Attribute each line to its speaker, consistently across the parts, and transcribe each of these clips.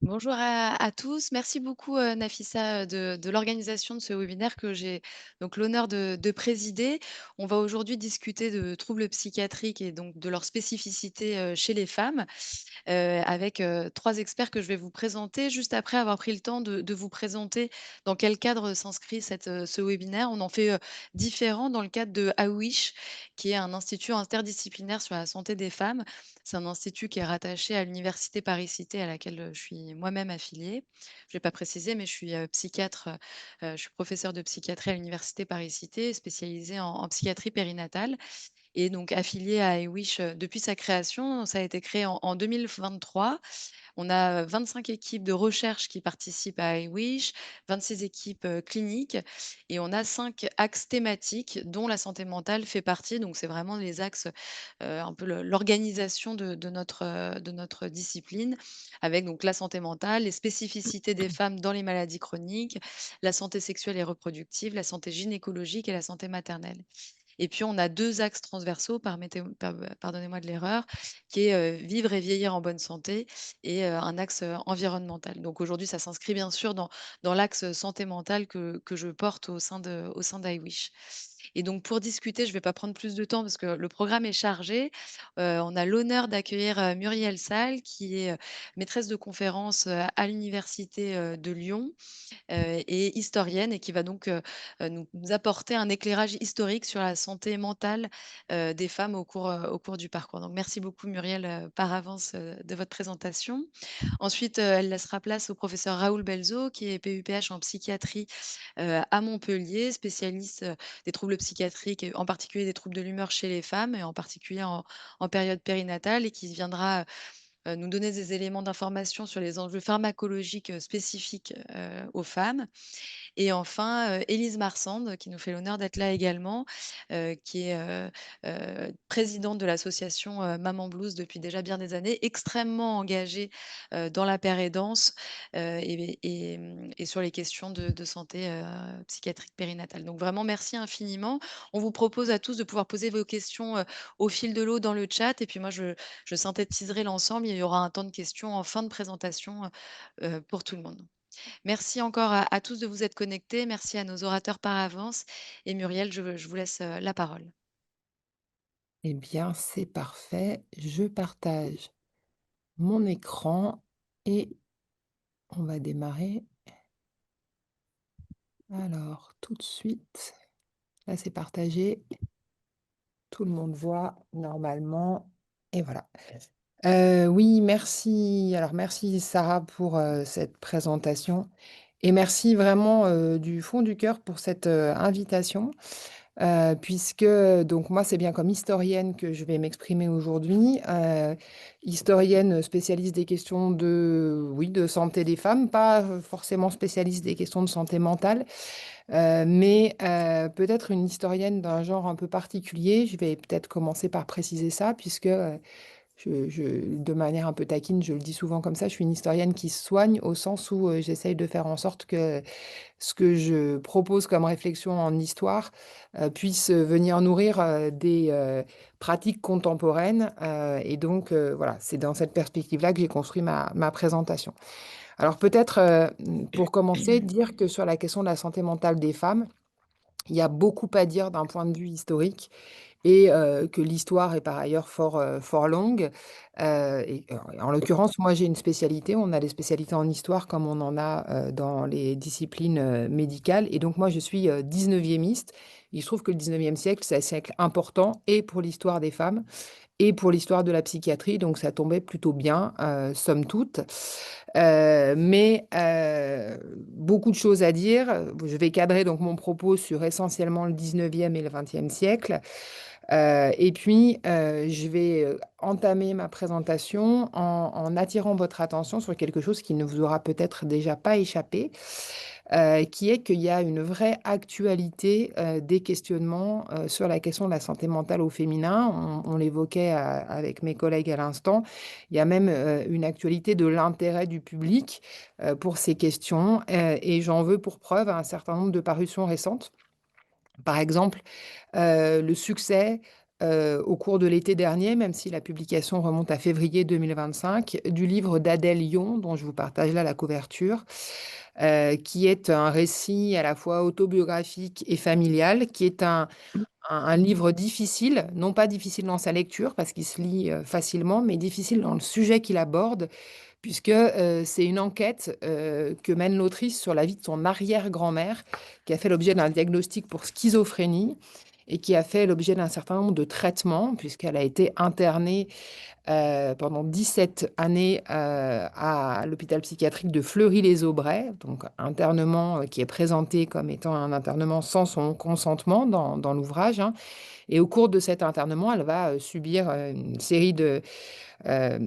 Speaker 1: Bonjour à tous. Merci beaucoup, Nafissa, de l'organisation de ce webinaire que j'ai donc l'honneur de présider. On va aujourd'hui discuter de troubles psychiatriques et donc de leurs spécificités, chez les femmes, avec, 3 experts que je vais vous présenter juste après avoir pris le temps de vous présenter dans quel cadre s'inscrit ce webinaire. On en fait, différents dans le cadre de AWISH, qui est un institut interdisciplinaire sur la santé des femmes. C'est un institut qui est rattaché à l'université Paris-Cité à laquelle, je suis moi-même affiliée. Je l'ai pas précisé, mais je suis, psychiatre, je suis professeure de psychiatrie à l'université Paris-Cité, spécialisée en psychiatrie périnatale et donc affiliée à IWISH, depuis sa création. Ça a été créé en 2023. On a 25 équipes de recherche qui participent à iWish, 26 équipes cliniques et on a 5 axes thématiques dont la santé mentale fait partie. Donc, c'est vraiment les axes, un peu l'organisation de notre discipline avec donc la santé mentale, les spécificités des femmes dans les maladies chroniques, la santé sexuelle et reproductive, la santé gynécologique et la santé maternelle. Et puis, on a 2 axes transversaux, pardonnez-moi de l'erreur, qui est, vivre et vieillir en bonne santé et un axe, environnemental. Donc aujourd'hui, ça s'inscrit bien sûr dans l'axe, santé mentale que je porte au sein d'IWISH. Et donc pour discuter, je ne vais pas prendre plus de temps parce que le programme est chargé. On a l'honneur d'accueillir, Muriel Sall qui est, maîtresse de conférences, à l'université, de Lyon et historienne et qui va donc nous apporter un éclairage historique sur la santé mentale des femmes au cours du parcours. Donc merci beaucoup Muriel par avance de votre présentation. Ensuite, elle laissera place au professeur Raoul Belzo, qui est PUPH en psychiatrie à Montpellier, spécialiste des troubles psychiatriques, et en particulier des troubles de l'humeur chez les femmes, et en particulier en période périnatale, et qui viendra nous donner des éléments d'information sur les enjeux pharmacologiques spécifiques aux femmes. Et enfin, Élise Marsande, qui nous fait l'honneur d'être là également, qui est, présidente de l'association, Maman Blues depuis déjà bien des années, extrêmement engagée, dans la péridance, et sur les questions de santé, psychiatrique périnatale. Donc vraiment merci infiniment. On vous propose à tous de pouvoir poser vos questions, au fil de l'eau dans le chat et puis moi je synthétiserai l'ensemble. Il y aura un temps de questions en fin de présentation, pour tout le monde. Merci encore à tous de vous être connectés. Merci à nos orateurs par avance. Et Muriel, je vous laisse la parole.
Speaker 2: Eh bien, c'est parfait. Je partage mon écran et on va démarrer. Alors, tout de suite, là, c'est partagé. Tout le monde voit normalement. Et voilà. Oui, merci. Alors, merci Sarah pour cette présentation. Et merci vraiment du fond du cœur pour cette invitation. Puisque donc moi, c'est bien comme historienne que je vais m'exprimer aujourd'hui. Historienne spécialiste des questions de, oui, de santé des femmes, pas forcément spécialiste des questions de santé mentale, mais peut-être une historienne d'un genre un peu particulier. Je vais peut-être commencer par préciser ça, puisque de manière un peu taquine, je le dis souvent comme ça, je suis une historienne qui se soigne au sens où j'essaye de faire en sorte que ce que je propose comme réflexion en histoire puisse venir nourrir des pratiques contemporaines. Et donc, voilà, c'est dans cette perspective-là que j'ai construit ma présentation. Alors peut-être, pour commencer, dire que sur la question de la santé mentale des femmes, il y a beaucoup à dire d'un point de vue historique et que l'histoire est par ailleurs fort longue. En l'occurrence, moi, j'ai une spécialité. On a des spécialités en histoire comme on en a, dans les disciplines, médicales et donc moi, je suis, 19e. Il se trouve que le 19e siècle, c'est un siècle important et pour l'histoire des femmes et pour l'histoire de la psychiatrie, donc ça tombait plutôt bien, somme toute. Beaucoup de choses à dire. Je vais cadrer donc mon propos sur essentiellement le 19e et le 20e siècle. Et puis, je vais entamer ma présentation en attirant votre attention sur quelque chose qui ne vous aura peut-être déjà pas échappé, qui est qu'il y a une vraie actualité des questionnements sur la question de la santé mentale au féminin. On l'évoquait avec mes collègues à l'instant. Il y a même une actualité de l'intérêt du public pour ces questions. Et j'en veux pour preuve un certain nombre de parutions récentes. Par exemple, le succès au cours de l'été dernier, même si la publication remonte à février 2025, du livre d'Adèle Yon, dont je vous partage là la couverture, qui est un récit à la fois autobiographique et familial, qui est un livre difficile, non pas difficile dans sa lecture, parce qu'il se lit facilement, mais difficile dans le sujet qu'il aborde, puisque c'est une enquête que mène l'autrice sur la vie de son arrière-grand-mère, qui a fait l'objet d'un diagnostic pour schizophrénie et qui a fait l'objet d'un certain nombre de traitements, puisqu'elle a été internée pendant 17 années à l'hôpital psychiatrique de Fleury-les-Aubrais, donc internement qui est présenté comme étant un internement sans son consentement dans l'ouvrage, hein. Et au cours de cet internement, elle va subir une série euh,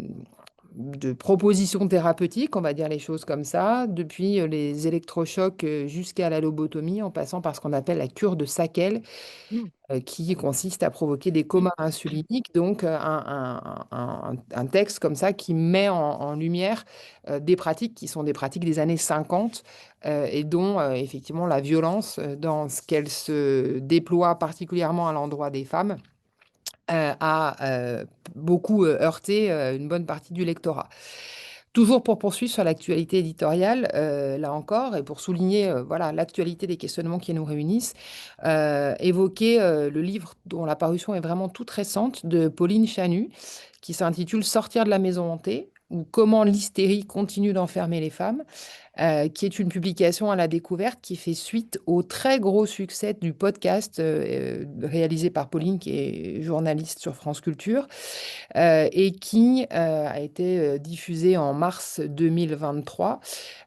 Speaker 2: de propositions thérapeutiques, on va dire les choses comme ça, depuis les électrochocs jusqu'à la lobotomie, en passant par ce qu'on appelle la cure de Sackel, qui consiste à provoquer des comas insuliniques. Donc, un texte comme ça qui met en lumière des pratiques qui sont des pratiques des années 50 et dont, effectivement, la violence dans ce qu'elle se déploie particulièrement à l'endroit des femmes a beaucoup heurté une bonne partie du lectorat. Toujours pour poursuivre sur l'actualité éditoriale, là encore, et pour souligner voilà, l'actualité des questionnements qui nous réunissent, évoquer le livre dont la parution est vraiment toute récente de Pauline Chanu, qui s'intitule Sortir de la maison hantée, ou comment l'hystérie continue d'enfermer les femmes, qui est une publication à la découverte qui fait suite au très gros succès du podcast réalisé par Pauline, qui est journaliste sur France Culture, et qui a été diffusé en mars 2023,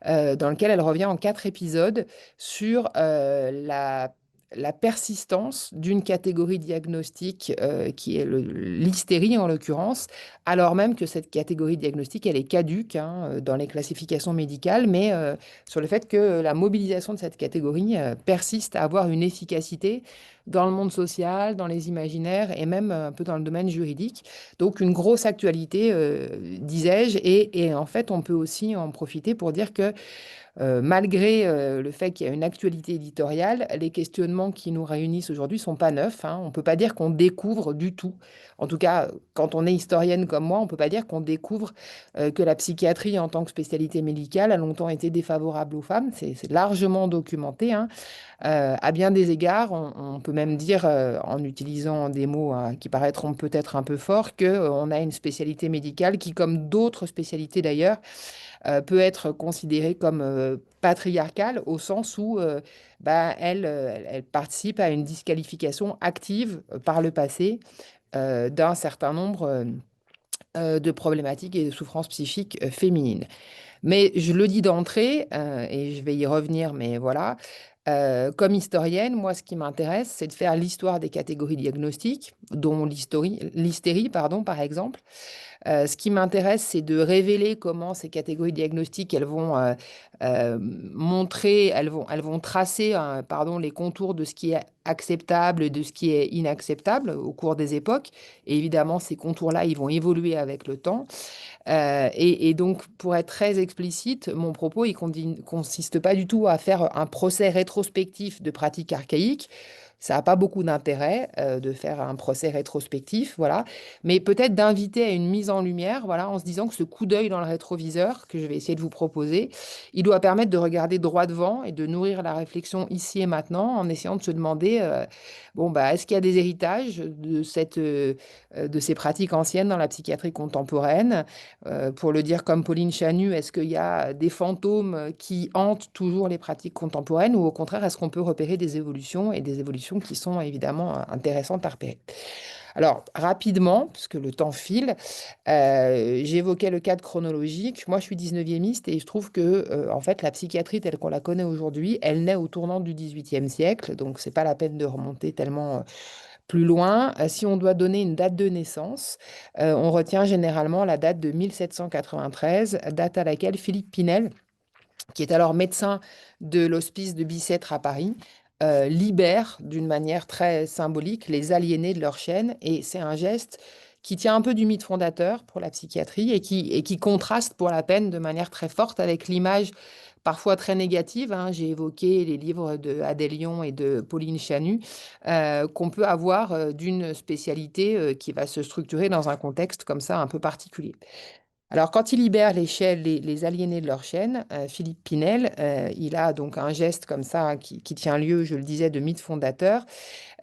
Speaker 2: dans lequel elle revient en 4 épisodes sur la persistance d'une catégorie diagnostique qui est l'hystérie en l'occurrence, alors même que cette catégorie diagnostique, elle est caduque hein, dans les classifications médicales, mais sur le fait que la mobilisation de cette catégorie persiste à avoir une efficacité dans le monde social, dans les imaginaires et même un peu dans le domaine juridique. Donc une grosse actualité, disais-je, et en fait on peut aussi en profiter pour dire que malgré le fait qu'il y a une actualité éditoriale, les questionnements qui nous réunissent aujourd'hui ne sont pas neufs, hein. On ne peut pas dire qu'on découvre du tout. En tout cas, quand on est historienne comme moi, on ne peut pas dire qu'on découvre que la psychiatrie en tant que spécialité médicale a longtemps été défavorable aux femmes. C'est largement documenté, hein. À bien des égards, on peut même dire, en utilisant des mots qui paraîtront peut-être un peu forts, qu'on a une spécialité médicale qui, comme d'autres spécialités d'ailleurs, peut être considérée comme patriarcale au sens où bah, elle participe à une disqualification active par le passé d'un certain nombre de problématiques et de souffrances psychiques féminines. Mais je le dis d'entrée, et je vais y revenir, mais voilà, comme historienne, moi, ce qui m'intéresse, c'est de faire l'histoire des catégories diagnostiques, dont l'hystérie, pardon, par exemple. Ce qui m'intéresse, c'est de révéler comment ces catégories diagnostiques, elles vont montrer, elles vont tracer, pardon, les contours de ce qui est acceptable et de ce qui est inacceptable au cours des époques. Et évidemment, ces contours-là, ils vont évoluer avec le temps. Et donc, pour être très explicite, mon propos, il consiste pas du tout à faire un procès rétrospectif de pratiques archaïques. Ça n'a pas beaucoup d'intérêt de faire un procès rétrospectif, voilà. Mais peut-être d'inviter à une mise en lumière, voilà, en se disant que ce coup d'œil dans le rétroviseur que je vais essayer de vous proposer, il doit permettre de regarder droit devant et de nourrir la réflexion ici et maintenant, en essayant de se demander, bon, bah, est-ce qu'il y a des héritages de ces pratiques anciennes dans la psychiatrie contemporaine? Pour le dire comme Pauline Chanu, est-ce qu'il y a des fantômes qui hantent toujours les pratiques contemporaines ou au contraire, est-ce qu'on peut repérer des évolutions et des évolutions qui sont évidemment intéressantes à repérer? Alors, rapidement, puisque le temps file, j'évoquais le cadre chronologique. Moi, je suis 19e et je trouve que, en fait, la psychiatrie telle qu'on la connaît aujourd'hui, elle naît au tournant du 18e siècle. Donc, c'est pas la peine de remonter tellement plus loin. Si on doit donner une date de naissance, on retient généralement la date de 1793, date à laquelle Philippe Pinel, qui est alors médecin de l'hospice de Bicêtre à Paris, libère d'une manière très symbolique les aliénés de leur chaîne. Et c'est un geste qui tient un peu du mythe fondateur pour la psychiatrie et qui contraste pour la peine de manière très forte avec l'image parfois très négative, hein. J'ai évoqué les livres de Adèle Lyon et de Pauline Chanu, qu'on peut avoir d'une spécialité qui va se structurer dans un contexte comme ça un peu particulier. Alors, quand il libère les aliénés de leur chaîne, Philippe Pinel, il a donc un geste comme ça, hein, qui tient lieu, je le disais, de mythe fondateur,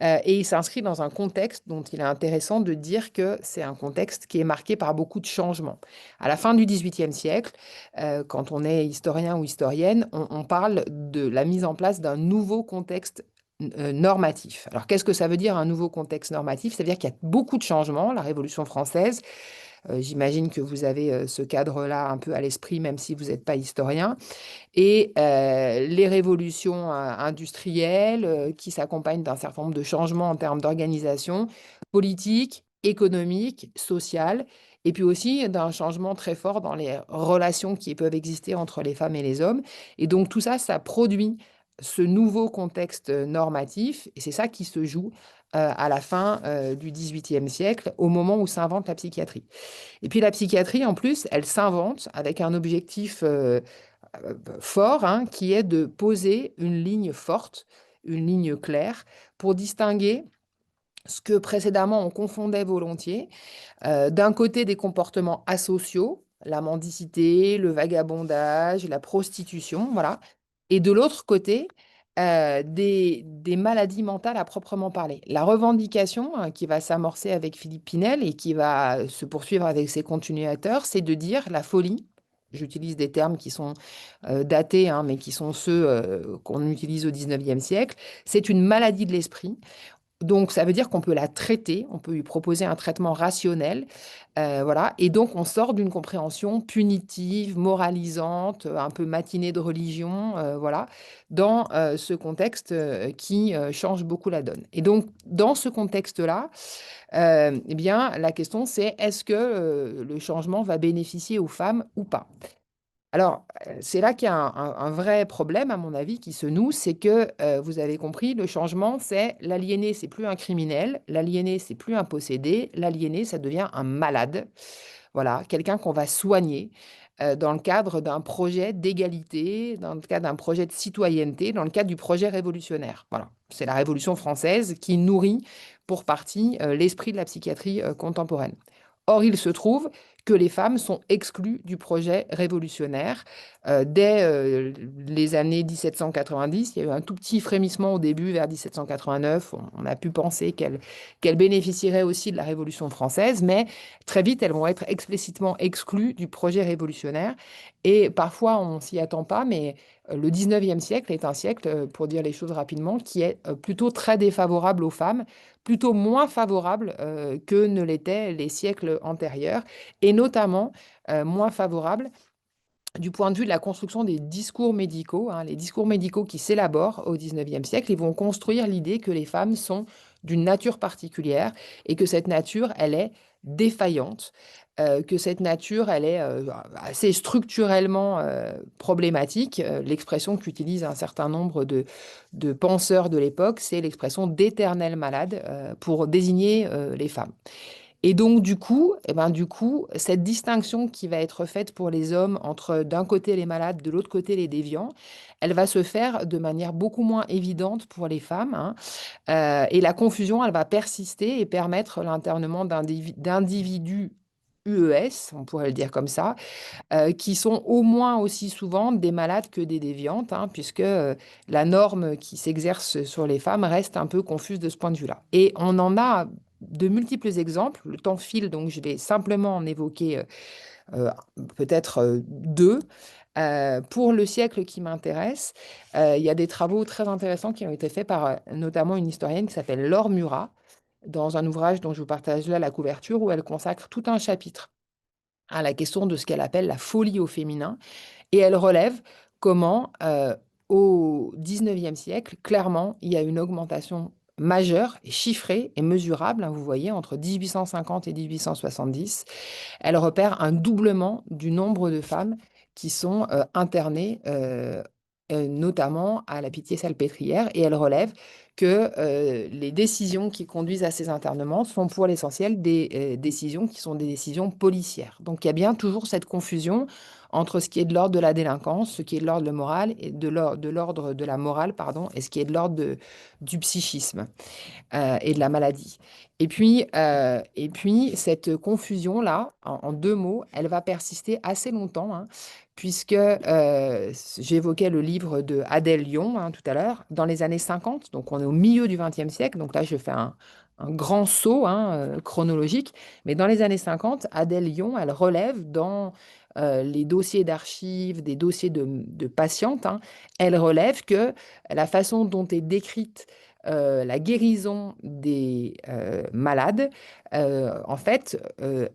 Speaker 2: et il s'inscrit dans un contexte dont il est intéressant de dire que c'est un contexte qui est marqué par beaucoup de changements. À la fin du XVIIIe siècle, quand on est historien ou historienne, on parle de la mise en place d'un nouveau contexte normatif. Alors, qu'est-ce que ça veut dire un nouveau contexte normatif? C'est-à-dire qu'il y a beaucoup de changements. La Révolution française, j'imagine que vous avez ce cadre-là un peu à l'esprit, même si vous n'êtes pas historien. Et les révolutions industrielles qui s'accompagnent d'un certain nombre de changements en termes d'organisation politique, économique, sociale, et puis aussi d'un changement très fort dans les relations qui peuvent exister entre les femmes et les hommes. Et donc tout ça, ça produit ce nouveau contexte normatif, et c'est ça qui se joue à la fin du XVIIIe siècle, au moment où s'invente la psychiatrie. Et puis la psychiatrie, en plus, elle s'invente avec un objectif fort, hein, qui est de poser une ligne forte, une ligne claire, pour distinguer ce que précédemment on confondait volontiers, d'un côté des comportements asociaux, la mendicité, le vagabondage, la prostitution, voilà, et de l'autre côté, des maladies mentales à proprement parler. La revendication, hein, qui va s'amorcer avec Philippe Pinel et qui va se poursuivre avec ses continuateurs, c'est de dire la folie. J'utilise des termes qui sont datés, hein, mais qui sont ceux qu'on utilise au XIXe siècle. C'est une maladie de l'esprit. Donc, ça veut dire qu'on peut la traiter, on peut lui proposer un traitement rationnel, voilà. Et donc, on sort d'une compréhension punitive, moralisante, un peu matinée de religion, voilà, dans ce contexte qui change beaucoup la donne. Et donc, dans ce contexte-là, eh bien, la question, c'est est-ce que le changement va bénéficier aux femmes ou pas? Alors, c'est là qu'il y a un vrai problème, à mon avis, qui se noue, c'est que, vous avez compris, le changement, c'est l'aliéné, c'est plus un criminel, l'aliéné, c'est plus un possédé, l'aliéné, ça devient un malade. Voilà, quelqu'un qu'on va soigner, dans le cadre d'un projet d'égalité, dans le cadre d'un projet de citoyenneté, dans le cadre du projet révolutionnaire. Voilà, c'est la Révolution française qui nourrit, pour partie, l'esprit de la psychiatrie, contemporaine. Or, il se trouve que les femmes sont exclues du projet révolutionnaire. Dès les années 1790, il y a eu un tout petit frémissement au début, vers 1789. On a pu penser qu'elles bénéficieraient aussi de la Révolution française, mais très vite, elles vont être explicitement exclues du projet révolutionnaire. Et parfois, on s'y attend pas, mais le 19e siècle est un siècle, pour dire les choses rapidement, qui est plutôt très défavorable aux femmes, plutôt moins favorable que ne l'étaient les siècles antérieurs, et notamment moins favorable du point de vue de la construction des discours médicaux, hein. Les discours médicaux qui s'élaborent au XIXe siècle, ils vont construire l'idée que les femmes sont d'une nature particulière et que cette nature, elle est défaillante, que cette nature, elle est assez structurellement problématique. L'expression qu'utilisent un certain nombre de penseurs de l'époque, c'est l'expression d'éternel malade pour désigner les femmes. Et donc, du coup, eh ben, cette distinction qui va être faite pour les hommes entre d'un côté les malades, de l'autre côté les déviants, elle va se faire de manière beaucoup moins évidente pour les femmes, hein. Et la confusion, elle va persister et permettre l'internement d'individus UES, on pourrait le dire comme ça, qui sont au moins aussi souvent des malades que des déviantes, hein, puisque la norme qui s'exerce sur les femmes reste un peu confuse de ce point de vue-là. Et on en a de multiples exemples. Le temps file, donc je vais simplement en évoquer euh, peut-être deux. Pour le siècle qui m'intéresse, il y a des travaux très intéressants qui ont été faits par notamment une historienne qui s'appelle Laure Murat, dans un ouvrage dont je vous partage là la couverture, où elle consacre tout un chapitre à la question de ce qu'elle appelle la folie au féminin. Et elle relève comment, au 19e siècle, clairement, il y a une augmentation majeure, et chiffrée et mesurable, hein, vous voyez, entre 1850 et 1870. Elle repère un doublement du nombre de femmes qui sont internées notamment à la Pitié-Salpêtrière, et elle relève que les décisions qui conduisent à ces internements sont pour l'essentiel des décisions qui sont des décisions policières. Donc il y a bien toujours cette confusion entre ce qui est de l'ordre de la délinquance, ce qui est de l'ordre de morale et de l'ordre de la morale, pardon, et ce qui est de l'ordre du psychisme et de la maladie. Et puis cette confusion-là, en deux mots, elle va persister assez longtemps, hein, puisque j'évoquais le livre de Adèle Lyon, hein, tout à l'heure, dans les années 50, donc on est au milieu du XXe siècle, donc là je fais un grand saut, hein, chronologique, mais dans les années 50, Adèle Lyon, elle relève dans les dossiers d'archives, des dossiers de patientes, hein, elle relève que la façon dont est décrite la guérison des malades, en fait,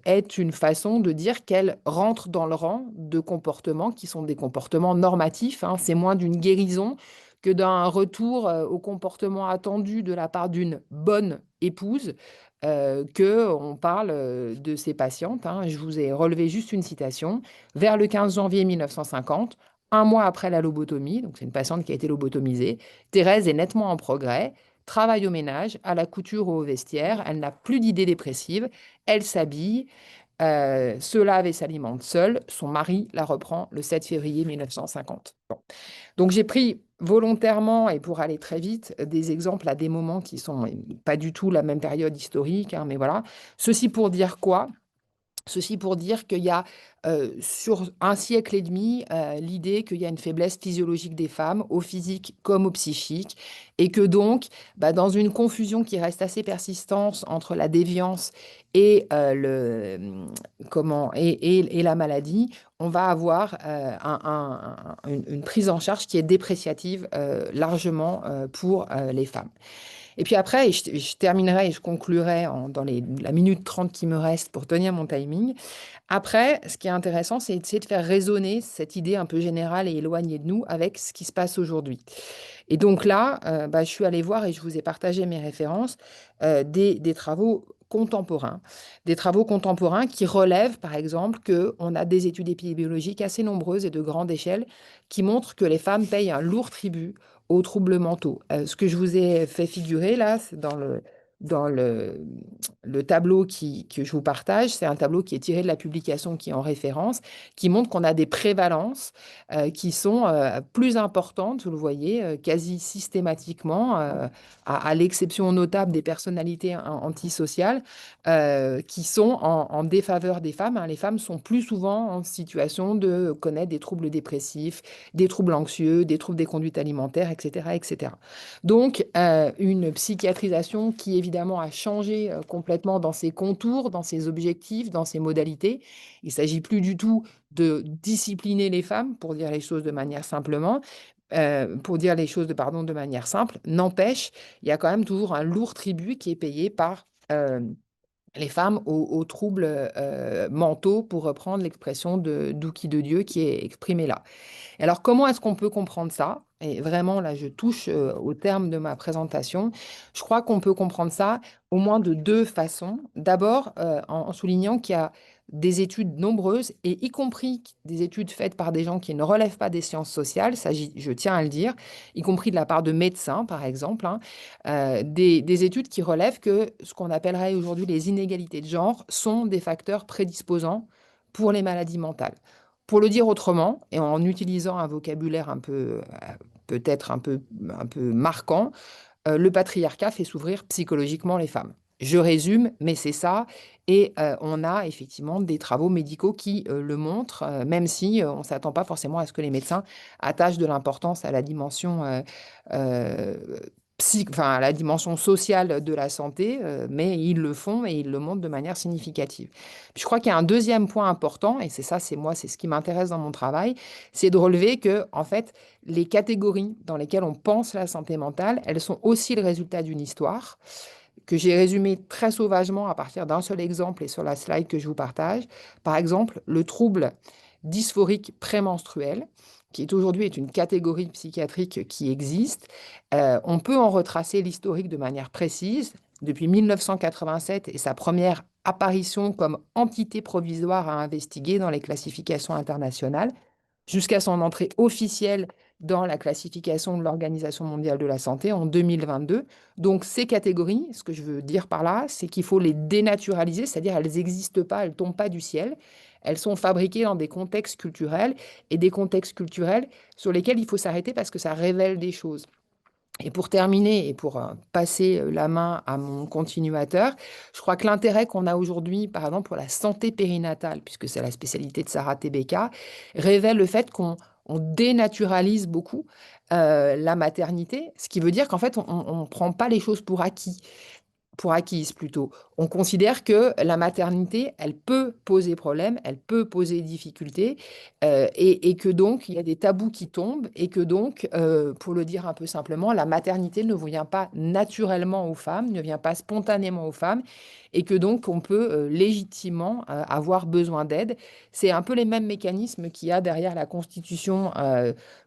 Speaker 2: est une façon de dire qu'elle rentre dans le rang de comportements qui sont des comportements normatifs, hein. C'est moins d'une guérison que d'un retour au comportement attendu de la part d'une bonne épouse. Que on parle de ces patientes, hein. Je vous ai relevé juste une citation. Vers le 15 janvier 1950, un mois après la lobotomie, donc c'est une patiente qui a été lobotomisée, Thérèse est nettement en progrès, travaille au ménage, à la couture ou au vestiaire, elle n'a plus d'idées dépressives, elle s'habille, se lave et s'alimente seule. Son mari la reprend le 7 février 1950. Bon. Donc j'ai pris volontairement, et pour aller très vite, des exemples à des moments qui sont pas du tout la même période historique, hein, mais voilà. Ceci pour dire quoi? Ceci pour dire qu'il y a sur un siècle et demi l'idée qu'il y a une faiblesse physiologique des femmes, au physique comme au psychique, et que donc, bah, dans une confusion qui reste assez persistante entre la déviance et, et la maladie, on va avoir une prise en charge qui est dépréciative largement pour les femmes. Et puis après, et je terminerai et je conclurai dans la minute 30 qui me reste pour tenir mon timing. Après, ce qui est intéressant, c'est d'essayer de faire résonner cette idée un peu générale et éloignée de nous avec ce qui se passe aujourd'hui. Et donc là, bah, je suis allée voir et je vous ai partagé mes références des travaux contemporains. Des travaux contemporains qui relèvent, par exemple, qu'on a des études épidémiologiques assez nombreuses et de grande échelle qui montrent que les femmes payent un lourd tribut aux troubles mentaux. Ce que je vous ai fait figurer là, c'est dans le tableau que je vous partage, c'est un tableau qui est tiré de la publication qui est en référence, qui montre qu'on a des prévalences qui sont plus importantes, vous le voyez, quasi systématiquement, à l'exception notable des personnalités antisociales, qui sont en défaveur des femmes, hein. Les femmes sont plus souvent en situation de connaître des troubles dépressifs, des troubles anxieux, des troubles des conduites alimentaires, etc., etc. Donc, une psychiatrisation qui, évidemment, a changé complètement dans ses contours, dans ses objectifs, dans ses modalités. Il ne s'agit plus du tout de discipliner les femmes, pour dire les choses de manière simplement, pour dire les choses de manière simple. N'empêche, il y a quand même toujours un lourd tribut qui est payé par les femmes aux troubles mentaux, pour reprendre l'expression de d'Ouki de Dieu qui est exprimée là. Alors, comment est-ce qu'on peut comprendre ça? Et vraiment, là, je touche au terme de ma présentation. Je crois qu'on peut comprendre ça au moins de deux façons. D'abord, en soulignant qu'il y a des études nombreuses, et y compris des études faites par des gens qui ne relèvent pas des sciences sociales, ça, je tiens à le dire, y compris de la part de médecins, par exemple, hein, des études qui relèvent que ce qu'on appellerait aujourd'hui les inégalités de genre sont des facteurs prédisposants pour les maladies mentales. Pour le dire autrement, et en utilisant un vocabulaire un peu, peut-être un peu marquant, le patriarcat fait souffrir psychologiquement les femmes. Je résume, mais c'est ça. Et on a effectivement des travaux médicaux qui le montrent, même si on ne s'attend pas forcément à ce que les médecins attachent de l'importance à la dimension euh, enfin, à la dimension sociale de la santé, mais ils le font et ils le montrent de manière significative. Puis je crois qu'il y a un deuxième point important, et c'est ça, c'est ce qui m'intéresse dans mon travail, c'est de relever que, en fait, les catégories dans lesquelles on pense la santé mentale, elles sont aussi le résultat d'une histoire que j'ai résumée très sauvagement à partir d'un seul exemple et sur la slide que je vous partage. Par exemple, le trouble dysphorique prémenstruel, qui est une catégorie psychiatrique qui existe. On peut en retracer l'historique de manière précise. Depuis 1987 et sa première apparition comme entité provisoire à investiguer dans les classifications internationales, jusqu'à son entrée officielle dans la classification de l'Organisation mondiale de la santé en 2022. Donc ces catégories, ce que je veux dire par là, c'est qu'il faut les dénaturaliser, c'est-à-dire elles n'existent pas, elles ne tombent pas du ciel. Elles sont fabriquées dans des contextes culturels et des contextes culturels sur lesquels il faut s'arrêter parce que ça révèle des choses. Et pour terminer et pour passer la main à mon continuateur, je crois que l'intérêt qu'on a aujourd'hui, par exemple pour la santé périnatale, puisque c'est la spécialité de Sarah Tebeka, révèle le fait qu'on dénaturalise beaucoup la maternité, ce qui veut dire qu'en fait, on ne prend pas les choses pour acquis pour acquise plutôt. On considère que la maternité, elle peut poser problème, elle peut poser difficulté, et que donc il y a des tabous qui tombent, et que donc, pour le dire un peu simplement, la maternité ne vient pas naturellement aux femmes, ne vient pas spontanément aux femmes, et que donc on peut légitimement avoir besoin d'aide. C'est un peu les mêmes mécanismes qu'il y a derrière la constitution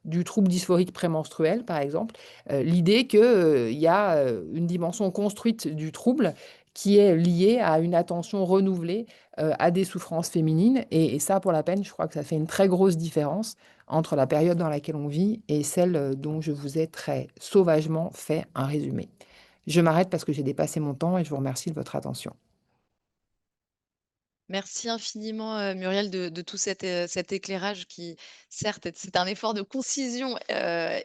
Speaker 2: du trouble dysphorique prémenstruel, par exemple. L'idée qu'il y a une dimension construite du trouble qui est liée à une attention renouvelée à des souffrances féminines. Et ça, pour la peine, je crois que ça fait une très grosse différence entre la période dans laquelle on vit et celle dont je vous ai très sauvagement fait un résumé. Je m'arrête parce que j'ai dépassé mon temps et je vous remercie de votre attention.
Speaker 1: Merci infiniment, Muriel, de tout cet éclairage qui, certes, c'est un effort de concision,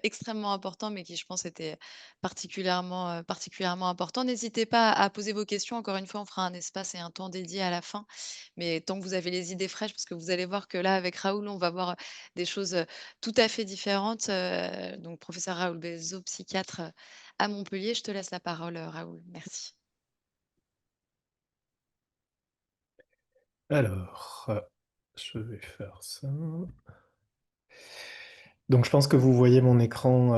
Speaker 1: extrêmement important, mais qui, je pense, était particulièrement important. N'hésitez pas à poser vos questions. Encore une fois, on fera un espace et un temps dédié à la fin. Mais tant que vous avez les idées fraîches, parce que vous allez voir que là, avec Raoul, on va voir des choses, tout à fait différentes. Donc professeur Raoul Belzo, psychiatre, à Montpellier. Je te laisse la parole, Raoul. Merci.
Speaker 3: Alors, je vais faire ça. Donc, je pense que vous voyez mon écran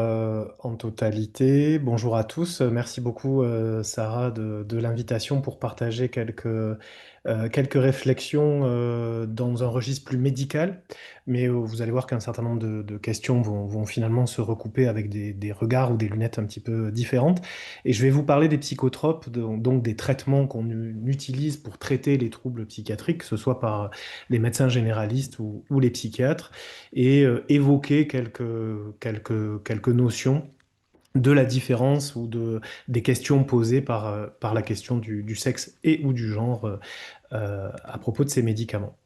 Speaker 3: en totalité. Bonjour à tous. Merci beaucoup, Sarah, de l'invitation pour partager quelques réflexions dans un registre plus médical. Mais vous allez voir qu'un certain nombre de questions vont finalement se recouper avec des regards ou des lunettes un petit peu différentes. Et je vais vous parler des psychotropes, donc des traitements qu'on utilise pour traiter les troubles psychiatriques, que ce soit par les médecins généralistes ou les psychiatres et évoquer quelques notions de la différence ou des questions posées par la question du sexe et ou du genre à propos de ces médicaments.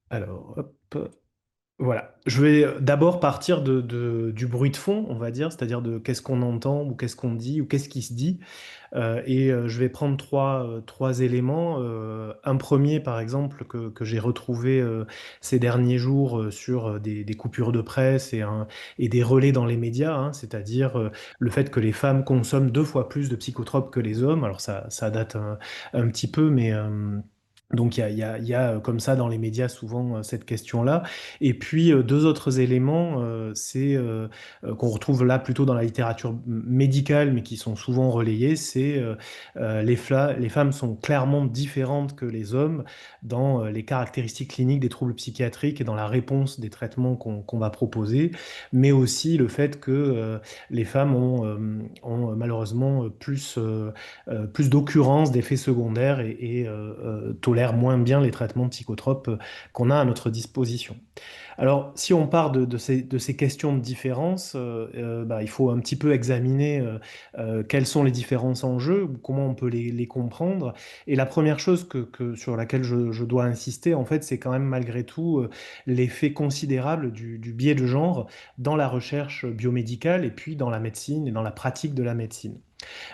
Speaker 3: Alors, hop. Voilà. Je vais d'abord partir du bruit de fond, on va dire, c'est-à-dire de qu'est-ce qu'on entend ou qu'est-ce qu'on dit ou qu'est-ce qui se dit. Je vais prendre trois éléments. Un premier, par exemple, que j'ai retrouvé ces derniers jours sur des coupures de presse et des relais dans les médias, hein, c'est-à-dire le fait que les femmes consomment 2 fois plus de psychotropes que les hommes. Alors ça date un petit peu, mais... Donc il y a comme ça dans les médias souvent cette question-là. Et puis deux autres éléments, c'est qu'on retrouve là plutôt dans la littérature médicale, mais qui sont souvent relayés, c'est les femmes sont clairement différentes que les hommes dans les caractéristiques cliniques des troubles psychiatriques et dans la réponse des traitements qu'on va proposer, mais aussi le fait que les femmes ont malheureusement plus d'occurrences d'effets secondaires et tolèrent moins bien les traitements psychotropes qu'on a à notre disposition. Alors, si on part de ces questions de différence, il faut un petit peu examiner quelles sont les différences en jeu, ou comment on peut les comprendre. Et la première chose sur laquelle je dois insister, en fait, c'est quand même malgré tout l'effet considérable du biais de genre dans la recherche biomédicale et puis dans la médecine et dans la pratique de la médecine.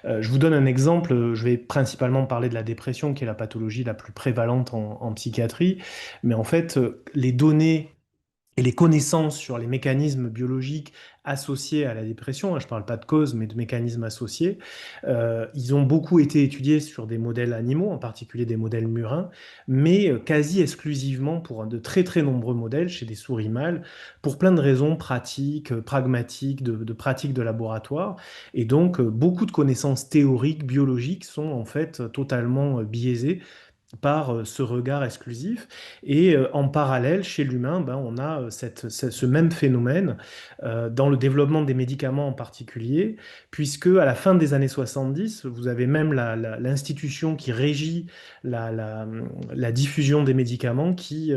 Speaker 3: Je vous donne un exemple, je vais principalement parler de la dépression, qui est la pathologie la plus prévalente en psychiatrie, mais en fait, les données et les connaissances sur les mécanismes biologiques associés à la dépression, hein, je ne parle pas de cause, mais de mécanismes associés, ils ont beaucoup été étudiés sur des modèles animaux, en particulier des modèles murins, mais quasi exclusivement pour de très très nombreux modèles chez des souris mâles, pour plein de raisons pratiques, pragmatiques, de pratiques de laboratoire. Et donc, beaucoup de connaissances théoriques, biologiques sont en fait totalement biaisées par ce regard exclusif. Et en parallèle, chez l'humain, ben, on a ce même phénomène dans le développement des médicaments en particulier, puisque à la fin des années 70, vous avez même l'institution qui régit la, la- la diffusion des médicaments qui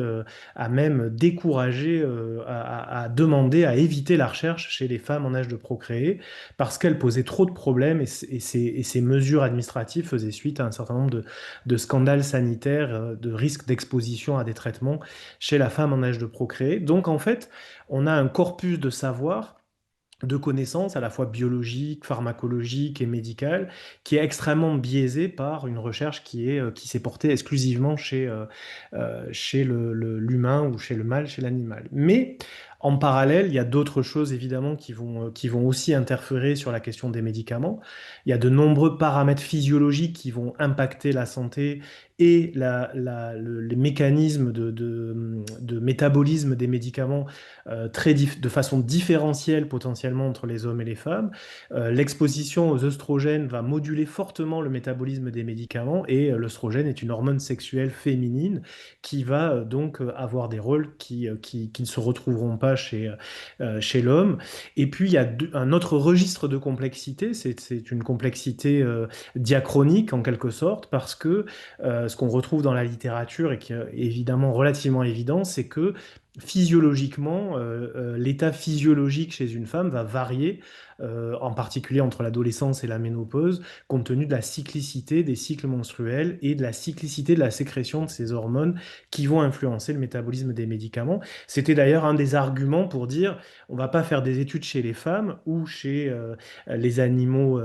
Speaker 3: a même découragé, à demander à éviter la recherche chez les femmes en âge de procréer, parce qu'elle posait trop de problèmes et ces mesures administratives faisaient suite à un certain nombre de scandales sanitaires, de risques d'exposition à des traitements chez la femme en âge de procréer. Donc en fait, on a un corpus de savoir, de connaissances à la fois biologiques, pharmacologiques et médicales, qui est extrêmement biaisé par une recherche qui s'est portée exclusivement chez l'humain ou chez le mâle, chez l'animal. Mais en parallèle, il y a d'autres choses évidemment qui vont aussi interférer sur la question des médicaments. Il y a de nombreux paramètres physiologiques qui vont impacter la santé et les mécanismes de métabolisme des médicaments de façon différentielle potentiellement entre les hommes et les femmes. L'exposition aux œstrogènes va moduler fortement le métabolisme des médicaments et l'œstrogène est une hormone sexuelle féminine qui va donc avoir des rôles qui ne se retrouveront pas chez l'homme. Et puis il y a un autre registre de complexité, c'est une complexité diachronique en quelque sorte, parce que ce qu'on retrouve dans la littérature et qui est évidemment relativement évident, c'est que physiologiquement, l'état physiologique chez une femme va varier, en particulier entre l'adolescence et la ménopause, compte tenu de la cyclicité des cycles menstruels et de la cyclicité de la sécrétion de ces hormones qui vont influencer le métabolisme des médicaments. C'était d'ailleurs un des arguments pour dire on ne va pas faire des études chez les femmes ou chez les animaux.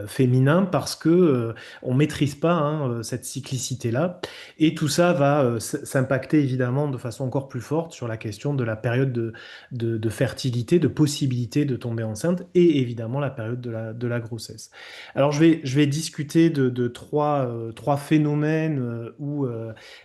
Speaker 3: Féminin parce que on maîtrise pas cette cyclicité-là et tout ça va s'impacter évidemment de façon encore plus forte sur la question de la période de fertilité, de possibilité de tomber enceinte et évidemment la période de la grossesse. Alors je vais discuter de trois phénomènes ou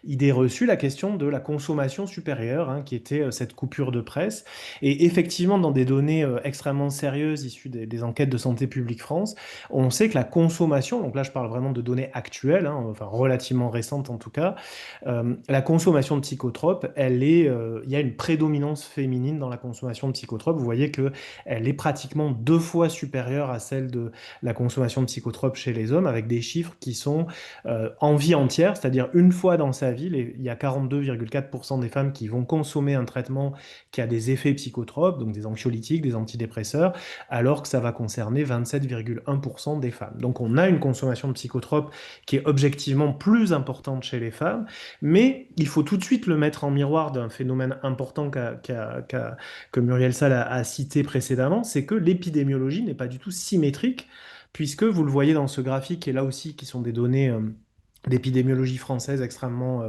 Speaker 3: idées reçues, la question de la consommation supérieure qui était cette coupure de presse et effectivement dans des données extrêmement sérieuses issues des enquêtes de Santé publique France, on sait que la consommation, donc là je parle vraiment de données actuelles, enfin relativement récentes en tout cas, la consommation de psychotropes, il y a une prédominance féminine dans la consommation de psychotropes. Vous voyez que elle est pratiquement 2 fois supérieure à celle de la consommation de psychotropes chez les hommes, avec des chiffres qui sont en vie entière, c'est-à-dire une fois dans sa vie, il y a 42,4% des femmes qui vont consommer un traitement qui a des effets psychotropes, donc des anxiolytiques, des antidépresseurs, alors que ça va concerner 27,1% des femmes. Donc on a une consommation de psychotropes qui est objectivement plus importante chez les femmes, mais il faut tout de suite le mettre en miroir d'un phénomène important que Muriel Sall a cité précédemment, c'est que l'épidémiologie n'est pas du tout symétrique, puisque vous le voyez dans ce graphique, et là aussi qui sont des données d'épidémiologie française extrêmement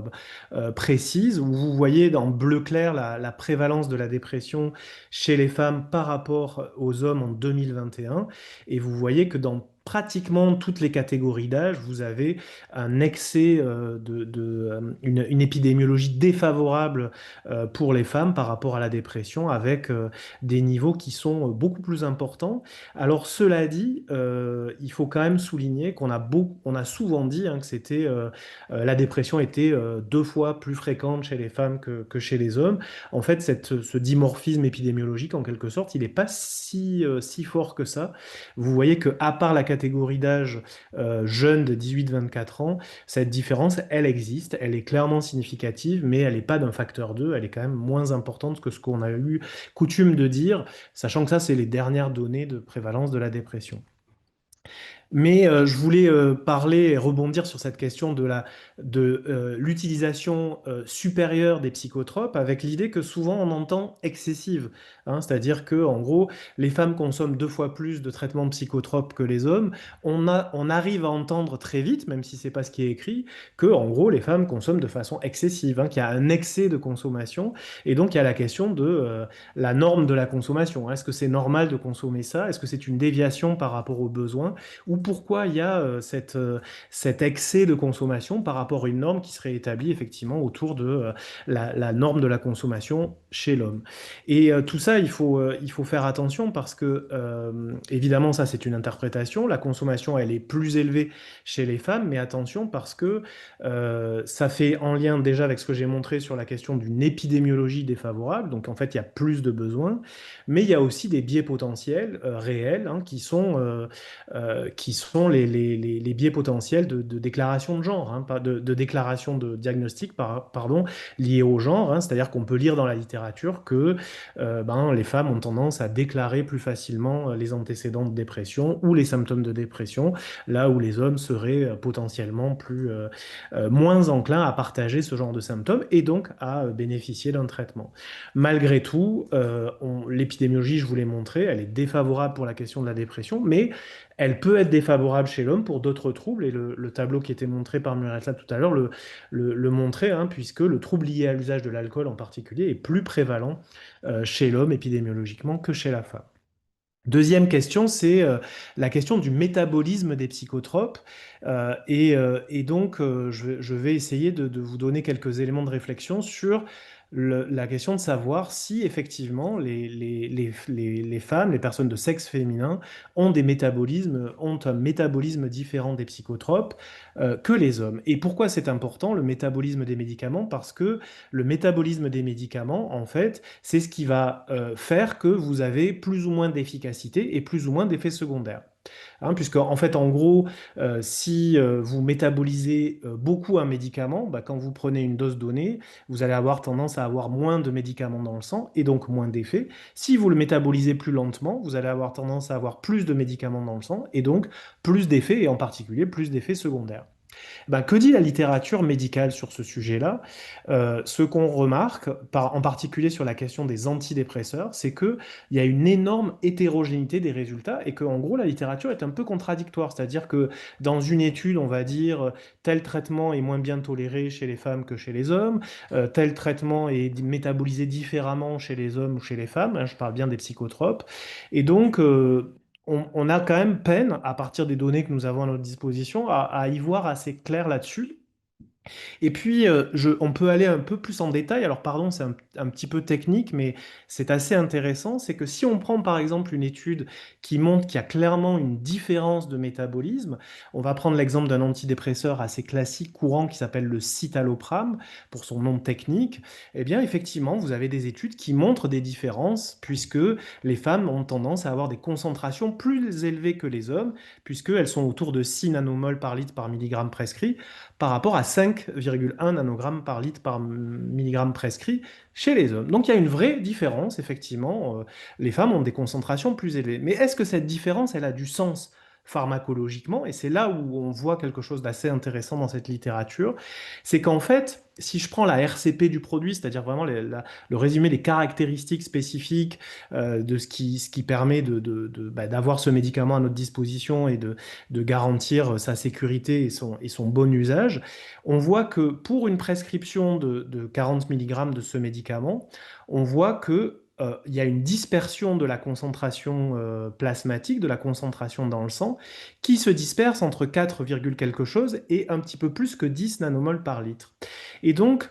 Speaker 3: précises, où vous voyez en bleu clair la prévalence de la dépression chez les femmes par rapport aux hommes en 2021, et vous voyez que dans pratiquement toutes les catégories d'âge, vous avez un excès une épidémiologie défavorable pour les femmes par rapport à la dépression, avec des niveaux qui sont beaucoup plus importants. Alors cela dit, il faut quand même souligner on a souvent dit que la dépression était 2 fois plus fréquente chez les femmes que chez les hommes. En fait, ce dimorphisme épidémiologique, en quelque sorte, il n'est pas si fort que ça. Vous voyez que à part la catégorie d'âge jeune de 18-24 ans, cette différence, elle existe, elle est clairement significative, mais elle n'est pas d'un facteur 2, elle est quand même moins importante que ce qu'on a eu coutume de dire, sachant que ça, c'est les dernières données de prévalence de la dépression. Mais je voulais parler et rebondir sur cette question de l'utilisation supérieure des psychotropes avec l'idée que souvent on entend excessive. C'est-à-dire que en gros, les femmes consomment 2 fois plus de traitements psychotropes que les hommes. On arrive à entendre très vite, même si c'est pas ce qui est écrit, que en gros les femmes consomment de façon excessive, qu'il y a un excès de consommation. Et donc il y a la question de la norme de la consommation. Est-ce que c'est normal de consommer ça? Est-ce que c'est une déviation par rapport aux besoins? Ou pourquoi il y a cet excès de consommation par rapport à une norme qui serait établie effectivement autour de la norme de la consommation chez l'homme. Et tout ça, il faut faire attention parce que, évidemment, ça c'est une interprétation. La consommation, elle est plus élevée chez les femmes, mais attention parce que ça fait en lien déjà avec ce que j'ai montré sur la question d'une épidémiologie défavorable. Donc en fait, il y a plus de besoins, mais il y a aussi des biais potentiels réels hein, qui sont les biais potentiels de déclaration de genre, hein, de déclaration de diagnostic, pardon, liés au genre. Hein. C'est-à-dire qu'on peut lire dans la littérature que les femmes ont tendance à déclarer plus facilement les antécédents de dépression ou les symptômes de dépression, là où les hommes seraient potentiellement moins enclins à partager ce genre de symptômes et donc à bénéficier d'un traitement. Malgré tout, l'épidémiologie, je vous l'ai montré, elle est défavorable pour la question de la dépression, mais elle peut être défavorable chez l'homme pour d'autres troubles, et le tableau qui était montré par Muriel Lab tout à l'heure le montrait, hein, puisque le trouble lié à l'usage de l'alcool en particulier est plus prévalent chez l'homme épidémiologiquement que chez la femme. Deuxième question, c'est la question du métabolisme des psychotropes. Et donc, je vais essayer de vous donner quelques éléments de réflexion sur la question de savoir si effectivement les femmes, les personnes de sexe féminin ont un métabolisme différent des psychotropes que les hommes. Et pourquoi c'est important, le métabolisme des médicaments? Parce que le métabolisme des médicaments, en fait, c'est ce qui va faire que vous avez plus ou moins d'efficacité et plus ou moins d'effets secondaires. Hein, puisque en fait, en gros, si vous métabolisez beaucoup un médicament, bah, quand vous prenez une dose donnée, vous allez avoir tendance à avoir moins de médicaments dans le sang et donc moins d'effets. Si vous le métabolisez plus lentement, vous allez avoir tendance à avoir plus de médicaments dans le sang et donc plus d'effets et en particulier plus d'effets secondaires. Ben, que dit la littérature médicale sur ce sujet-là? Ce qu'on remarque, en particulier sur la question des antidépresseurs, c'est qu'il y a une énorme hétérogénéité des résultats et qu'en gros, la littérature est un peu contradictoire. C'est-à-dire que dans une étude, on va dire tel traitement est moins bien toléré chez les femmes que chez les hommes, tel traitement est métabolisé différemment chez les hommes ou chez les femmes, hein, je parle bien des psychotropes. Et donc, on a quand même peine, à partir des données que nous avons à notre disposition, à y voir assez clair là-dessus. Et puis, on peut aller un peu plus en détail. Alors, pardon, c'est un petit peu technique, mais c'est assez intéressant. C'est que si on prend par exemple une étude qui montre qu'il y a clairement une différence de métabolisme, on va prendre l'exemple d'un antidépresseur assez classique, courant, qui s'appelle le citalopram, pour son nom technique. Eh bien, effectivement, vous avez des études qui montrent des différences, puisque les femmes ont tendance à avoir des concentrations plus élevées que les hommes, puisqu'elles sont autour de 6 nanomol par litre par milligramme prescrit, par rapport à 5,1 nanogrammes par litre par milligramme prescrit chez les hommes. Donc il y a une vraie différence, effectivement. Les femmes ont des concentrations plus élevées. Mais est-ce que cette différence, elle a du sens pharmacologiquement? Et c'est là où on voit quelque chose d'assez intéressant dans cette littérature. C'est qu'en fait, si je prends la RCP du produit, c'est-à-dire vraiment le résumé des caractéristiques spécifiques de ce qui permet d'avoir ce médicament à notre disposition et de garantir sa sécurité et son bon usage, on voit que pour une prescription de 40 mg de ce médicament, on voit que il y a une dispersion de la concentration plasmatique, de la concentration dans le sang, qui se disperse entre 4, quelque chose et un petit peu plus que 10 nanomoles par litre. Et donc,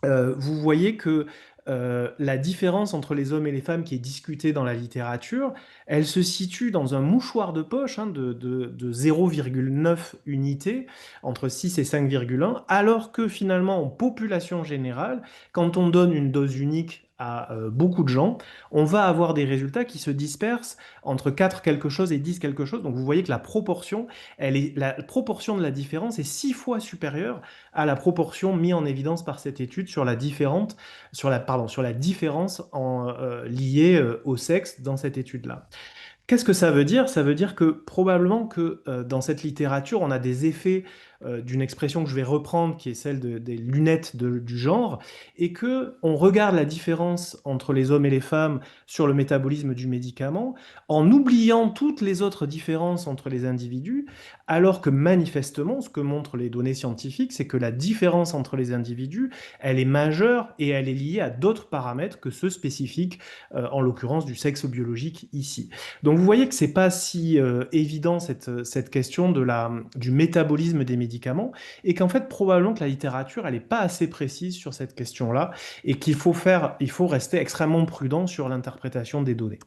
Speaker 3: vous voyez que la différence entre les hommes et les femmes qui est discutée dans la littérature, elle se situe dans un mouchoir de poche hein, de 0,9 unités, entre 6 et 5,1, alors que finalement, en population générale, quand on donne une dose unique à beaucoup de gens, on va avoir des résultats qui se dispersent entre 4 quelque chose et 10 quelque chose. Donc vous voyez que la proportion de la différence est 6 fois supérieure à la proportion mise en évidence par cette étude sur la différence liée au sexe dans cette étude-là. Qu'est-ce que ça veut dire? Ça veut dire que probablement que dans cette littérature, on a des effets d'une expression que je vais reprendre, qui est celle des lunettes du genre, et que on regarde la différence entre les hommes et les femmes sur le métabolisme du médicament, en oubliant toutes les autres différences entre les individus, alors que manifestement, ce que montrent les données scientifiques, c'est que la différence entre les individus, elle est majeure et elle est liée à d'autres paramètres que ceux spécifiques, en l'occurrence du sexe biologique ici. Donc vous voyez que c'est pas si évident cette question du métabolisme des médicaments et qu'en fait probablement que la littérature elle n'est pas assez précise sur cette question-là et il faut rester extrêmement prudent sur l'interprétation des données.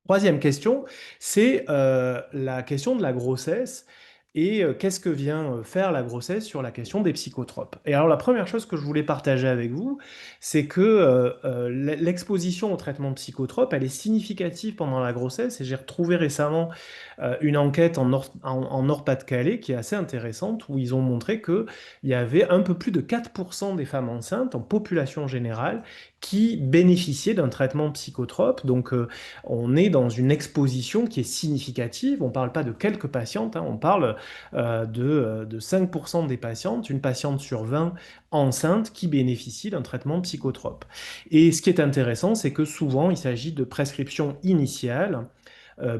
Speaker 3: Troisième question, c'est la question de la grossesse et qu'est-ce que vient faire la grossesse sur la question des psychotropes. Et alors la première chose que je voulais partager avec vous, c'est que l'exposition au traitement psychotrope, elle est significative pendant la grossesse et j'ai retrouvé récemment une enquête en Nord-Pas-de-Calais qui est assez intéressante où ils ont montré qu'il y avait un peu plus de 4% des femmes enceintes en population générale qui bénéficiaient d'un traitement psychotrope. Donc on est dans une exposition qui est significative. On ne parle pas de quelques patientes, hein, on parle de 5% des patientes, une patiente sur 20 enceinte qui bénéficie d'un traitement psychotrope. Et ce qui est intéressant, c'est que souvent, il s'agit de prescriptions initiales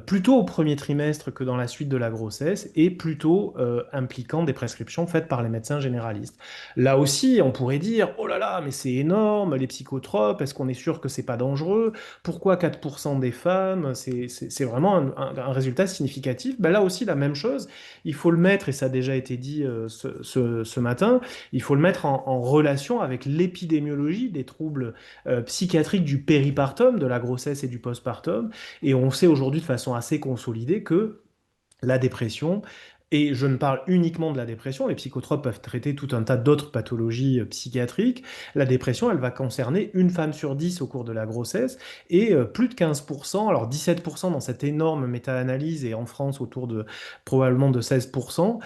Speaker 3: plutôt au premier trimestre que dans la suite de la grossesse et plutôt impliquant des prescriptions faites par les médecins généralistes. Là aussi, on pourrait dire, oh là là, mais c'est énorme, les psychotropes, est-ce qu'on est sûr que c'est pas dangereux? Pourquoi 4% des femmes? C'est vraiment un résultat significatif. Ben là aussi, la même chose, il faut le mettre, et ça a déjà été dit ce matin, il faut le mettre en relation avec l'épidémiologie des troubles psychiatriques du péripartum, de la grossesse et du postpartum. Et on sait aujourd'hui de façon assez consolidée que la dépression, et je ne parle uniquement de la dépression, les psychotropes peuvent traiter tout un tas d'autres pathologies psychiatriques. La dépression, elle va concerner une femme sur 10 au cours de la grossesse et plus de 15%, alors 17% dans cette énorme méta-analyse et en France autour de probablement de 16%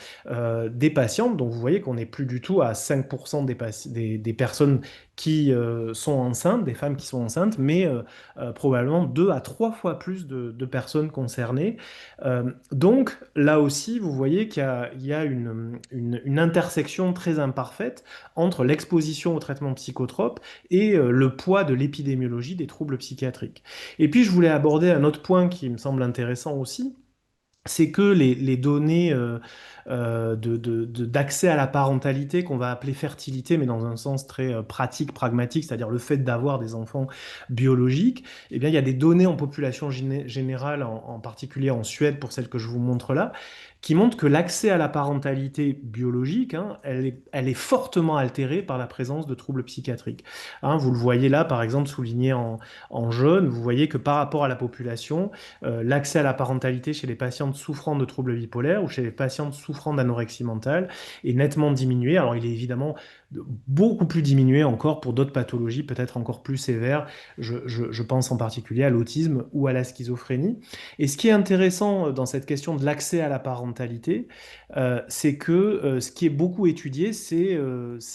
Speaker 3: des patientes. Donc vous voyez qu'on n'est plus du tout à 5% des personnes qui sont enceintes, des femmes qui sont enceintes, mais probablement 2 à 3 fois plus de personnes concernées. Donc là aussi, vous voyez qu'il y a une intersection très imparfaite entre l'exposition au traitement psychotrope et le poids de l'épidémiologie des troubles psychiatriques. Et puis je voulais aborder un autre point qui me semble intéressant aussi, c'est que les données d'accès à la parentalité, qu'on va appeler fertilité, mais dans un sens très pratique, pragmatique, c'est-à-dire le fait d'avoir des enfants biologiques, eh bien, il y a des données en population générale, en particulier en Suède, pour celles que je vous montre là, qui montrent que l'accès à la parentalité biologique, hein, elle est fortement altérée par la présence de troubles psychiatriques. Hein, vous le voyez là, par exemple, souligné en jaune, vous voyez que par rapport à la population, l'accès à la parentalité chez les patientes souffrant de troubles bipolaires ou chez les patientes souffrant d'anorexie mentale est nettement diminué. Alors il est évidemment beaucoup plus diminué encore pour d'autres pathologies, peut-être encore plus sévères. Je pense en particulier à l'autisme ou à la schizophrénie. Et ce qui est intéressant dans cette question de l'accès à la parentalité, c'est que ce qui est beaucoup étudié, c'est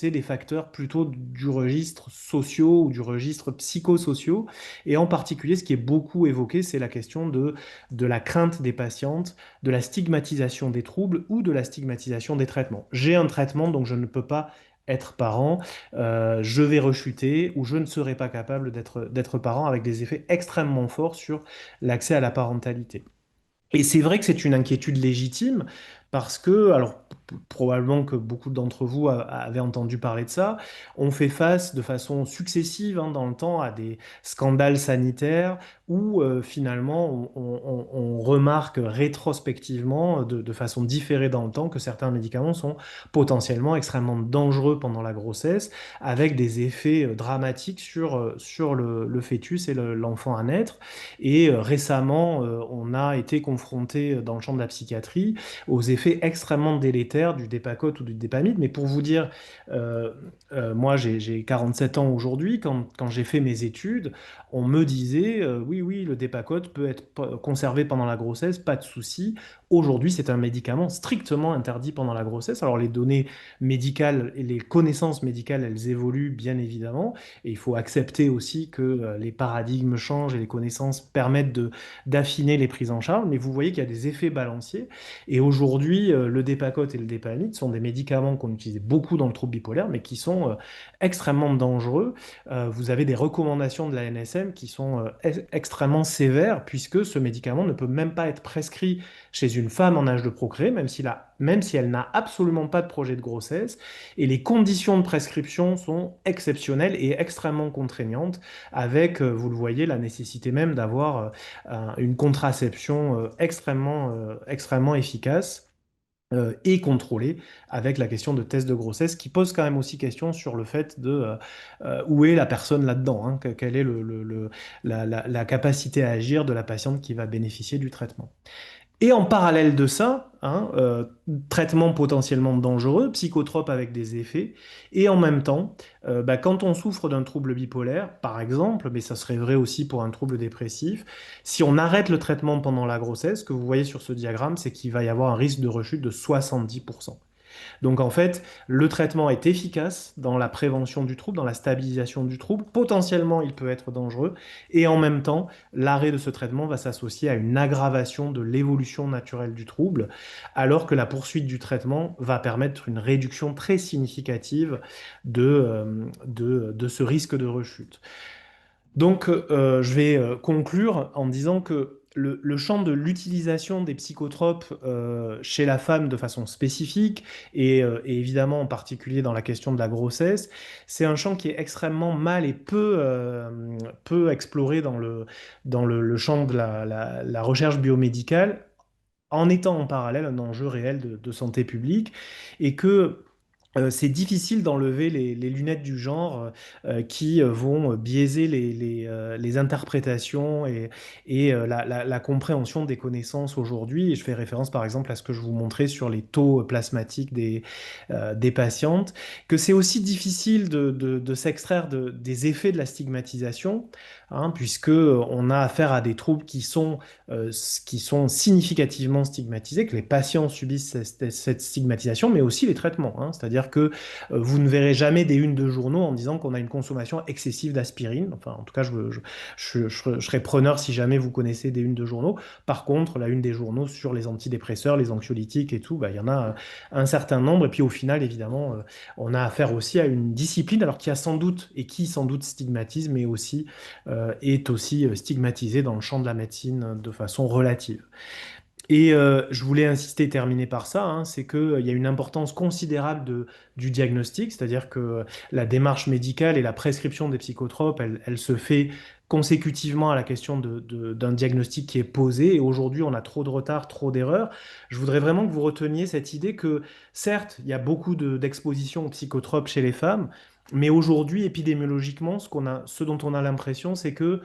Speaker 3: les facteurs plutôt du registre sociaux ou du registre psychosociaux. Et en particulier, ce qui est beaucoup évoqué, c'est la question de la crainte des patientes, de la stigmatisation des troubles ou de la stigmatisation des traitements. J'ai un traitement, donc je ne peux pas être parent, je vais rechuter ou je ne serai pas capable d'être parent avec des effets extrêmement forts sur l'accès à la parentalité. Et c'est vrai que c'est une inquiétude légitime parce que, alors probablement que beaucoup d'entre vous avaient entendu parler de ça, on fait face de façon successive hein, dans le temps à des scandales sanitaires où finalement on remarque rétrospectivement de façon différée dans le temps que certains médicaments sont potentiellement extrêmement dangereux pendant la grossesse avec des effets dramatiques sur le fœtus et l'enfant à naître. Et récemment, on a été confronté dans le champ de la psychiatrie aux effets extrêmement délétères du Dépakote ou du Dépamide. Mais pour vous dire, moi j'ai 47 ans aujourd'hui. Quand j'ai fait mes études, on me disait oui, oui, le Dépakote peut être conservé pendant la grossesse, pas de souci. Aujourd'hui, c'est un médicament strictement interdit pendant la grossesse. Alors les données médicales et les connaissances médicales, elles évoluent bien évidemment, et il faut accepter aussi que les paradigmes changent et les connaissances permettent d'affiner les prises en charge, mais vous voyez qu'il y a des effets balanciers. Et aujourd'hui, le Dépacote et le Dépamide sont des médicaments qu'on utilise beaucoup dans le trouble bipolaire, mais qui sont extrêmement dangereux. Vous avez des recommandations de la NSM qui sont extrêmement sévères, puisque ce médicament ne peut même pas être prescrit chez une femme en âge de procréer, même si elle n'a absolument pas de projet de grossesse. Et les conditions de prescription sont exceptionnelles et extrêmement contraignantes, avec, vous le voyez, la nécessité même d'avoir une contraception extrêmement efficace et contrôlée, avec la question de test de grossesse, qui pose quand même aussi question sur le fait de où est la personne là-dedans, hein, quelle est la capacité à agir de la patiente qui va bénéficier du traitement. Et en parallèle de ça, hein, traitement potentiellement dangereux, psychotrope avec des effets, et en même temps, bah, quand on souffre d'un trouble bipolaire, par exemple, mais ça serait vrai aussi pour un trouble dépressif, si on arrête le traitement pendant la grossesse, ce que vous voyez sur ce diagramme, c'est qu'il va y avoir un risque de rechute de 70%. Donc en fait, le traitement est efficace dans la prévention du trouble, dans la stabilisation du trouble. Potentiellement, il peut être dangereux. Et en même temps, l'arrêt de ce traitement va s'associer à une aggravation de l'évolution naturelle du trouble, alors que la poursuite du traitement va permettre une réduction très significative de ce risque de rechute. Donc, je vais conclure en disant que le champ de l'utilisation des psychotropes chez la femme de façon spécifique et évidemment en particulier dans la question de la grossesse, c'est un champ qui est extrêmement mal et peu exploré dans le champ de la recherche biomédicale, en étant en parallèle un enjeu réel de santé publique, et que c'est difficile d'enlever les lunettes du genre qui vont biaiser les interprétations et la compréhension des connaissances aujourd'hui. Et je fais référence par exemple à ce que je vous montrais sur les taux plasmatiques des patientes, que c'est aussi difficile de s'extraire des effets de la stigmatisation, hein, puisque on a affaire à des troubles qui sont significativement stigmatisés, que les patients subissent cette stigmatisation, mais aussi les traitements, hein. C'est-à-dire que vous ne verrez jamais des unes de journaux en disant qu'on a une consommation excessive d'aspirine. Enfin, en tout cas, je serais preneur si jamais vous connaissez des unes de journaux. Par contre, la une des journaux sur les antidépresseurs, les anxiolytiques et tout, bah, il y en a un certain nombre. Et puis au final, évidemment, on a affaire aussi à une discipline, alors qui a sans doute, et qui sans doute stigmatise, mais aussi est aussi stigmatisée dans le champ de la médecine de façon relative. Et je voulais insister et terminer par ça, hein, c'est qu'il y a une importance considérable du diagnostic, c'est-à-dire que la démarche médicale et la prescription des psychotropes, elle se fait consécutivement à la question d'un diagnostic qui est posé. Et aujourd'hui, on a trop de retard, trop d'erreurs. Je voudrais vraiment que vous reteniez cette idée que, certes, il y a beaucoup d'expositions aux psychotropes chez les femmes, mais aujourd'hui, épidémiologiquement, ce dont on a l'impression, c'est que,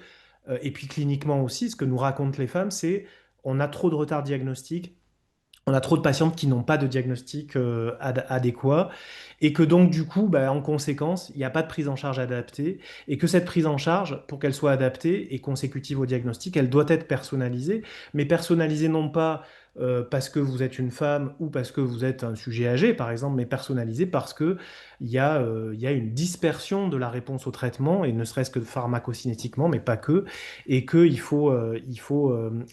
Speaker 3: et puis cliniquement aussi, ce que nous racontent les femmes, c'est on a trop de retard diagnostique, on a trop de patientes qui n'ont pas de diagnostic adéquat, et que donc du coup, bah, en conséquence, il n'y a pas de prise en charge adaptée, et que cette prise en charge, pour qu'elle soit adaptée et consécutive au diagnostic, elle doit être personnalisée, mais personnalisée non pas parce que vous êtes une femme ou parce que vous êtes un sujet âgé, par exemple, mais personnalisée parce que il y a une dispersion de la réponse au traitement, et ne serait-ce que pharmacocinétiquement, mais pas que, et qu'il faut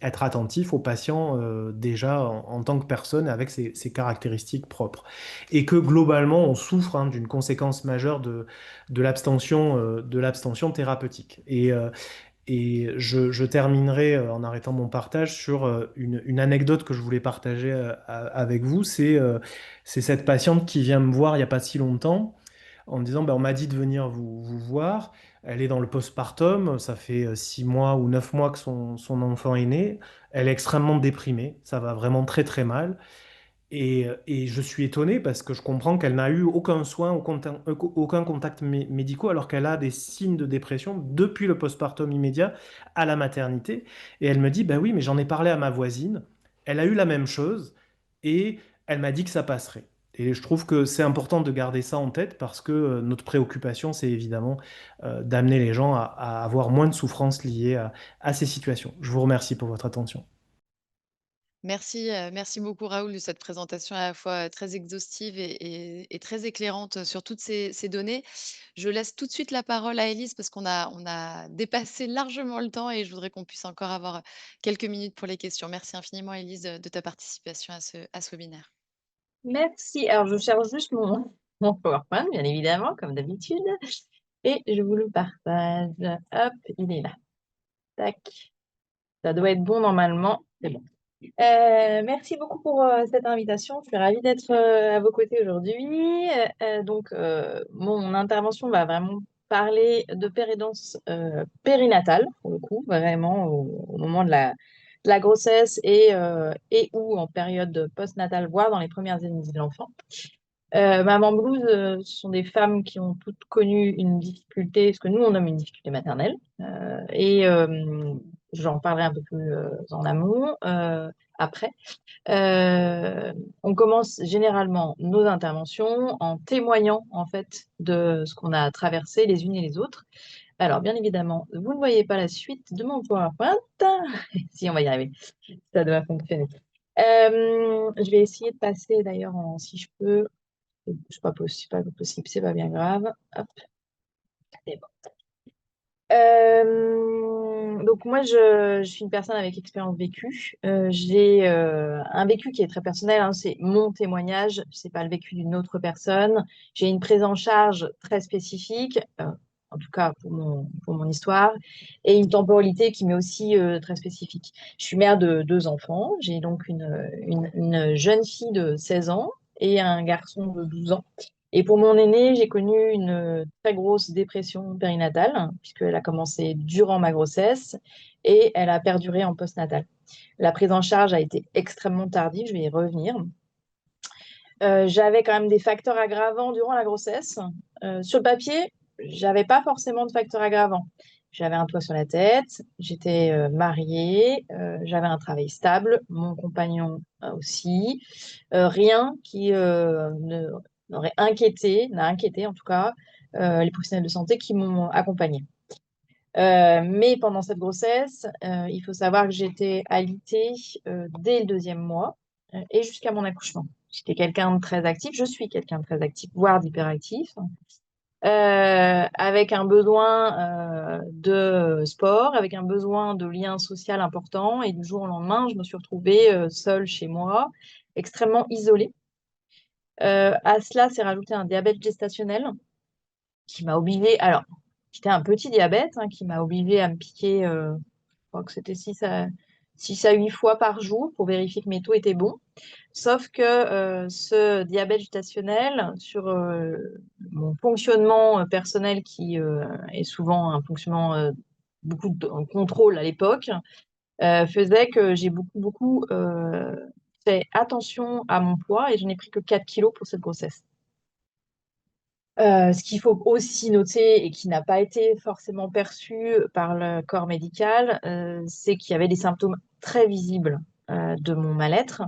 Speaker 3: être attentif aux patients déjà en tant que personne avec ses caractéristiques propres. Et que globalement, on souffre, hein, d'une conséquence majeure de l'abstention thérapeutique. Et je terminerai en arrêtant mon partage sur une anecdote que je voulais partager avec vous. C'est cette patiente qui vient me voir il n'y a pas si longtemps en me disant, ben, on m'a dit de venir vous voir. Elle est dans le postpartum, ça fait 6 mois ou 9 mois que son enfant est né. Elle est extrêmement déprimée, ça va vraiment très très mal. Et je suis étonné parce que je comprends qu'elle n'a eu aucun soin, aucun contact médicaux, alors qu'elle a des signes de dépression depuis le postpartum immédiat à la maternité. Et elle me dit, ben oui, mais j'en ai parlé à ma voisine, elle a eu la même chose et elle m'a dit que ça passerait. Et je trouve que c'est important de garder ça en tête parce que notre préoccupation, c'est évidemment d'amener les gens à avoir moins de souffrances liées à ces situations. Je vous remercie pour votre attention.
Speaker 1: Merci beaucoup Raoul de cette présentation à la fois très exhaustive et très éclairante sur toutes ces données. Je laisse tout de suite la parole à Élise parce qu'on a dépassé largement le temps et je voudrais qu'on puisse encore avoir quelques minutes pour les questions. Merci infiniment Élise de ta participation à ce webinaire.
Speaker 4: Merci. Alors, je cherche juste mon PowerPoint, bien évidemment, comme d'habitude. Et je vous le partage. Hop, il est là. Tac. Ça doit être bon normalement. C'est bon. Merci beaucoup pour cette invitation. Je suis ravie d'être à vos côtés aujourd'hui. Mon intervention va vraiment parler de péridance périnatale, pour le coup, vraiment au moment de la grossesse et ou en période postnatale, voire dans les premières années de l'enfant. Maman Blues, ce sont des femmes qui ont toutes connu une difficulté, ce que nous on nomme une difficulté maternelle. J'en parlerai un peu plus en amont après. On commence généralement nos interventions en témoignant en fait de ce qu'on a traversé les unes et les autres. Alors bien évidemment, vous ne voyez pas la suite de mon PowerPoint. Si, on va y arriver. Ça doit fonctionner. Je vais essayer de passer d'ailleurs si je peux. C'est pas possible, c'est pas bien grave. Hop, c'est bon. Donc moi, je suis une personne avec expérience vécue. J'ai un vécu qui est très personnel, hein, c'est mon témoignage, c'est pas le vécu d'une autre personne. J'ai une prise en charge très spécifique, en tout cas pour mon histoire, et une temporalité qui m'est aussi très spécifique. Je suis mère de 2 enfants. J'ai donc une jeune fille de 16 ans et un garçon de 12 ans. Et pour mon aîné, j'ai connu une très grosse dépression périnatale, puisqu'elle a commencé durant ma grossesse et elle a perduré en postnatal. La prise en charge a été extrêmement tardive, je vais y revenir. J'avais quand même des facteurs aggravants durant la grossesse. Sur le papier, j'avais pas forcément de facteurs aggravants. J'avais un toit sur la tête, j'étais mariée, j'avais un travail stable, mon compagnon aussi. Rien qui n'aurait n'a inquiété en tout cas les professionnels de santé qui m'ont accompagnée. Mais pendant cette grossesse, il faut savoir que j'étais alitée dès le 2e mois et jusqu'à mon accouchement. J'étais quelqu'un de très actif, je suis quelqu'un de très actif, voire d'hyperactif, avec un besoin de sport, avec un besoin de lien social important. Et du jour au lendemain, je me suis retrouvée seule chez moi, extrêmement isolée. À cela s'est rajouté un diabète gestationnel qui m'a obligée, alors, c'était un petit diabète hein, qui m'a obligée à me piquer, je crois que c'était 6 à 8 fois par jour pour vérifier que mes taux étaient bons. Sauf que ce diabète gestationnel, sur mon fonctionnement personnel qui est souvent un fonctionnement beaucoup de contrôle à l'époque, faisait que j'ai beaucoup fait attention à mon poids et je n'ai pris que 4 kilos pour cette grossesse. Ce qu'il faut aussi noter et qui n'a pas été forcément perçu par le corps médical, c'est qu'il y avait des symptômes très visibles de mon mal-être,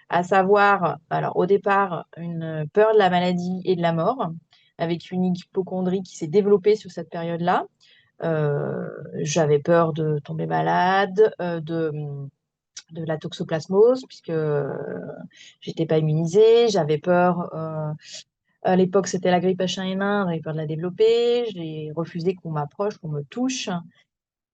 Speaker 4: à savoir, alors au départ, une peur de la maladie et de la mort, avec une hypocondrie qui s'est développée sur cette période-là. J'avais peur de tomber malade, de la toxoplasmose, puisque j'étais pas immunisée, j'avais peur. À l'époque, c'était la grippe H1N1, j'avais peur de la développer. J'ai refusé qu'on m'approche, qu'on me touche.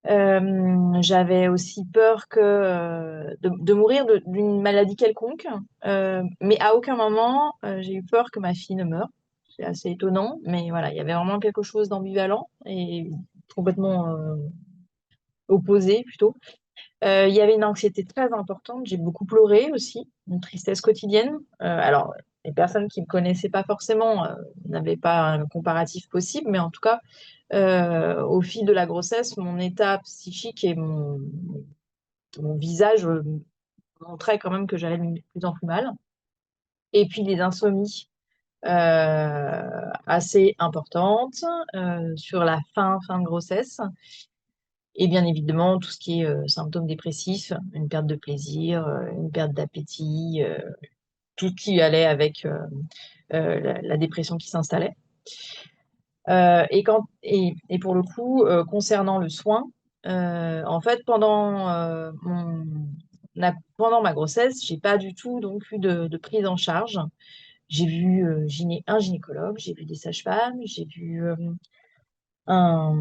Speaker 4: J'avais aussi peur de mourir d'une maladie quelconque. Mais à aucun moment, j'ai eu peur que ma fille ne meure. C'est assez étonnant, mais voilà, il y avait vraiment quelque chose d'ambivalent et complètement opposé plutôt. Il y avait une anxiété très importante. J'ai beaucoup pleuré aussi, une tristesse quotidienne. Alors, les personnes qui ne me connaissaient pas forcément n'avaient pas un comparatif possible, mais en tout cas, au fil de la grossesse, mon état psychique et mon visage montraient quand même que j'allais de plus en plus mal. Et puis les insomnies assez importantes sur la fin de grossesse. Et bien évidemment, tout ce qui est symptômes dépressifs, une perte de plaisir, une perte d'appétit, tout ce qui allait avec la dépression qui s'installait. Et pour le coup, concernant le soin, en fait, pendant pendant ma grossesse, j'ai pas du tout donc eu de prise en charge. J'ai vu un gynécologue, j'ai vu des sages-femmes, j'ai vu un,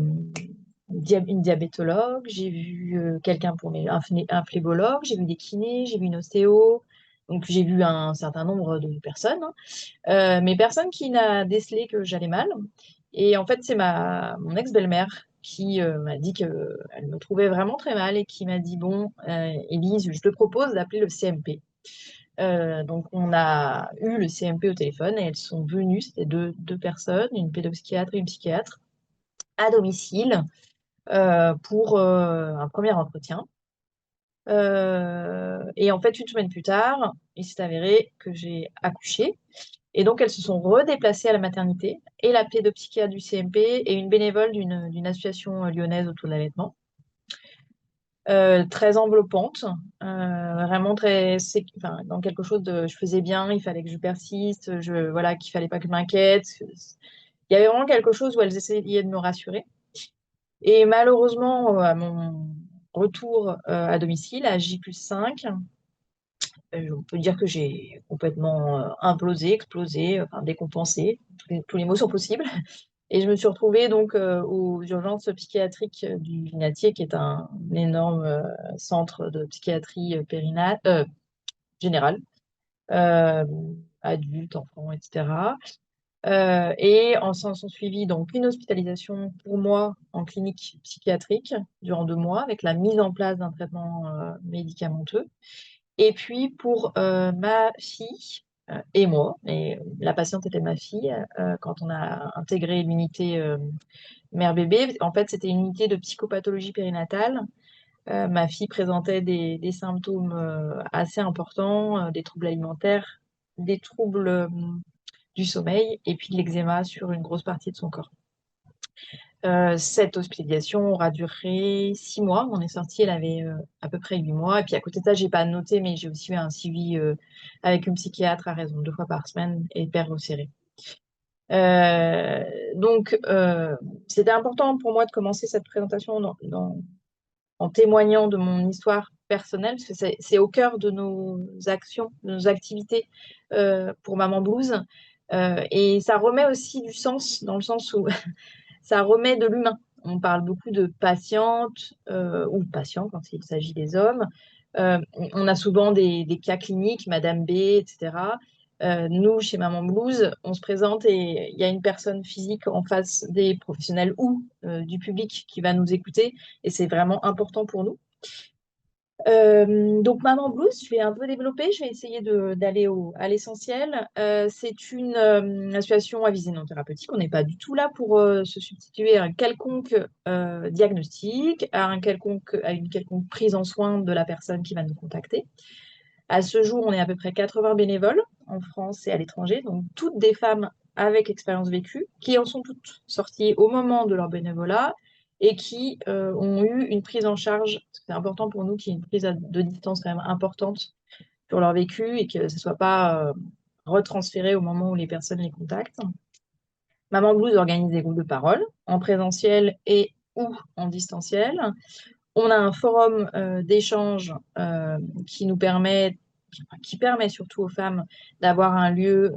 Speaker 4: une diabétologue, j'ai vu quelqu'un pour un phlébologue, j'ai vu des kinés, j'ai vu une ostéo. Donc j'ai vu un certain nombre de personnes, hein. Mais personne qui n'a décelé que j'allais mal. Et en fait, c'est mon ex-belle-mère qui m'a dit qu'elle me trouvait vraiment très mal et qui m'a dit, bon, Élise, je te propose d'appeler le CMP. Donc, on a eu le CMP au téléphone et elles sont venues, c'était deux personnes, une pédopsychiatre et une psychiatre, à domicile pour un premier entretien. Et en fait, une semaine plus tard, il s'est avéré que j'ai accouché. Et donc, elles se sont redéplacées à la maternité, et la pédopsychiatre du CMP et une bénévole d'une association lyonnaise autour de l'allaitement. Très enveloppante, vraiment enfin, dans quelque chose de je faisais bien, il fallait que je persiste, voilà, qu'il fallait pas que je m'inquiète. Il y avait vraiment quelque chose où elles essayaient de me rassurer. Et malheureusement, à mon retour à domicile, à J+5, on peut dire que j'ai complètement implosé, explosé, enfin décompensé. Tous les mots sont possibles. Et je me suis retrouvée donc aux urgences psychiatriques du Vinatier, qui est un énorme centre de psychiatrie générale, euh, adultes, enfants, etc. Et en s'en sont suivi donc une hospitalisation pour moi en clinique psychiatrique durant 2 mois, avec la mise en place d'un traitement médicamenteux. Et puis pour ma fille et moi, et la patiente était ma fille, quand on a intégré l'unité mère-bébé, en fait c'était une unité de psychopathologie périnatale. Ma fille présentait des symptômes assez importants, des troubles alimentaires, des troubles du sommeil et puis de l'eczéma sur une grosse partie de son corps. Cette hospitalisation aura duré 6 mois. On est sorti, elle avait à peu près 8 mois. Et puis à côté de ça, j'ai pas noté, mais j'ai aussi eu un suivi avec une psychiatre à raison de 2 fois par semaine et hyper resserré. Donc, c'était important pour moi de commencer cette présentation en témoignant de mon histoire personnelle, parce que c'est au cœur de nos actions, de nos activités pour Maman Blues. Et ça remet aussi du sens, dans le sens où ça remet de l'humain. On parle beaucoup de patientes ou patients quand il s'agit des hommes. On a souvent des cas cliniques, Madame B, etc. Nous, chez Maman Blues, on se présente et il y a une personne physique en face des professionnels ou du public qui va nous écouter et c'est vraiment important pour nous. Donc Maman Blues, je vais un peu développer, je vais essayer d'aller à l'essentiel. C'est une association à visée non thérapeutique. On n'est pas du tout là pour se substituer à un quelconque diagnostic, à une quelconque prise en soin de la personne qui va nous contacter. À ce jour, on est à peu près 80 bénévoles en France et à l'étranger, donc toutes des femmes avec expérience vécue, qui en sont toutes sorties au moment de leur bénévolat et qui ont eu une prise en charge. C'est important pour nous qu'il y ait une prise de distance quand même importante sur leur vécu et que ce ne soit pas retransféré au moment où les personnes les contactent. Maman Blues organise des groupes de parole en présentiel et ou en distanciel. On a un forum d'échange qui permet surtout aux femmes d'avoir un lieu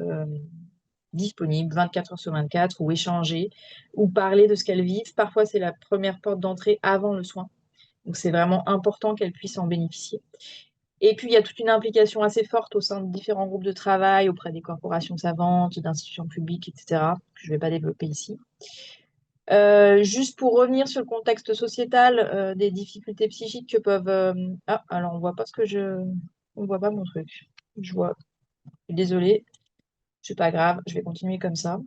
Speaker 4: disponible 24 heures sur 24 où échanger, ou parler de ce qu'elles vivent. Parfois, c'est la première porte d'entrée avant le soin. Donc, c'est vraiment important qu'elles puissent en bénéficier. Et puis, il y a toute une implication assez forte au sein de différents groupes de travail, auprès des corporations savantes, d'institutions publiques, etc., que je ne vais pas développer ici. Juste pour revenir sur le contexte sociétal des difficultés psychiques que peuvent... Ah, alors on voit pas on voit pas mon truc. Je vois. Désolée, c'est pas grave, je vais continuer comme ça.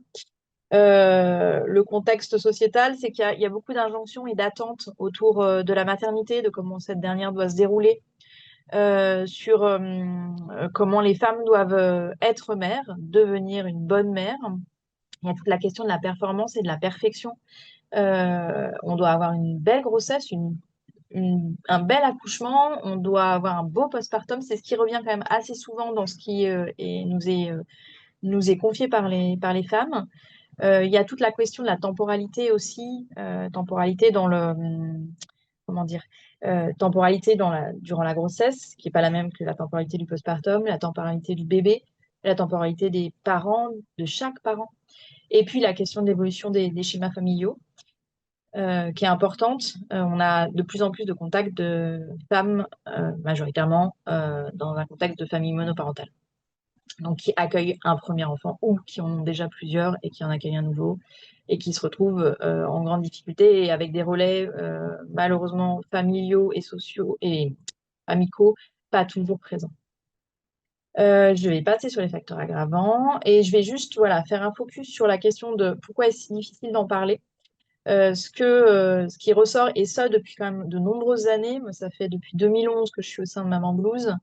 Speaker 4: Le contexte sociétal, c'est qu'il y a beaucoup d'injonctions et d'attentes autour de la maternité, de comment cette dernière doit se dérouler, sur comment les femmes doivent être mères, devenir une bonne mère. Il y a toute la question de la performance et de la perfection. On doit avoir une belle grossesse, un bel accouchement, on doit avoir un beau postpartum. C'est ce qui revient quand même assez souvent dans ce qui nous est confié par les femmes. Il y a toute la question de la temporalité aussi, temporalité comment dire, temporalité durant la grossesse, qui n'est pas la même que la temporalité du postpartum, la temporalité du bébé, la temporalité des parents, de chaque parent, et puis la question de l'évolution des schémas familiaux, qui est importante. On a de plus en plus de contacts de femmes, majoritairement dans un contexte de famille monoparentale, donc qui accueillent un premier enfant ou qui en ont déjà plusieurs et qui en accueillent un nouveau et qui se retrouvent en grande difficulté et avec des relais malheureusement familiaux et sociaux et amicaux pas toujours présents. Je vais passer sur les facteurs aggravants et je vais juste faire un focus sur la question de pourquoi est-ce si difficile d'en parler. Ce qui ressort, et ça depuis quand même de nombreuses années, moi ça fait depuis 2011 que je suis au sein de Maman Blues,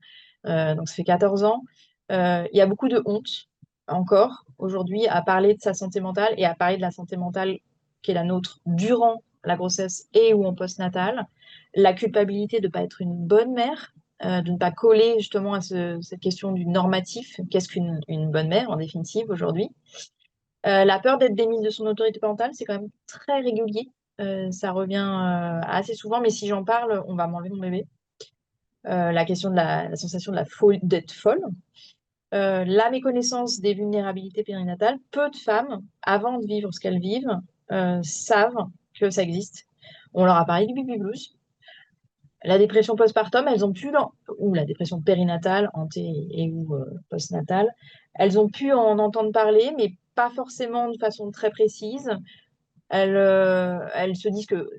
Speaker 4: donc ça fait 14 ans, il y a beaucoup de honte encore aujourd'hui à parler de sa santé mentale et à parler de la santé mentale qui est la nôtre durant la grossesse et ou en postnatal, la culpabilité de ne pas être une bonne mère, de ne pas coller justement à cette question du normatif, qu'est-ce qu'une bonne mère en définitive aujourd'hui. La peur d'être démise de son autorité parentale, c'est quand même très régulier. Ça revient assez souvent, mais si j'en parle, on va m'enlever mon bébé. La question de la sensation de d'être folle. La méconnaissance des vulnérabilités périnatales. Peu de femmes, avant de vivre ce qu'elles vivent, savent que ça existe. On leur a parlé du baby blues. La dépression postpartum, elles ont pu, ou la dépression périnatale, et ou postnatale, elles ont pu en entendre parler, mais pas forcément de façon très précise. Elles se disent que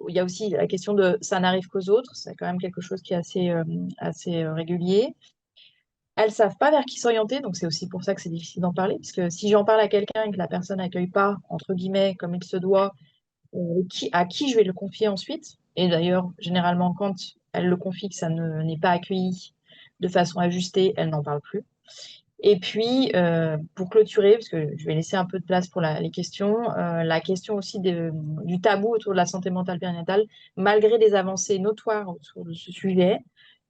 Speaker 4: il y a aussi la question de ça n'arrive qu'aux autres, c'est quand même quelque chose qui est assez régulier. Elles savent pas vers qui s'orienter, donc c'est aussi pour ça que c'est difficile d'en parler, parce que si j'en parle à quelqu'un et que la personne n'accueille pas, entre guillemets, comme il se doit, à qui je vais le confier ensuite. Et d'ailleurs, généralement, quand elle le confie que ça n'est pas accueilli de façon ajustée, elle n'en parle plus. Et puis, pour clôturer, parce que je vais laisser un peu de place pour les questions, la question aussi du tabou autour de la santé mentale périnatale, malgré des avancées notoires autour de ce sujet,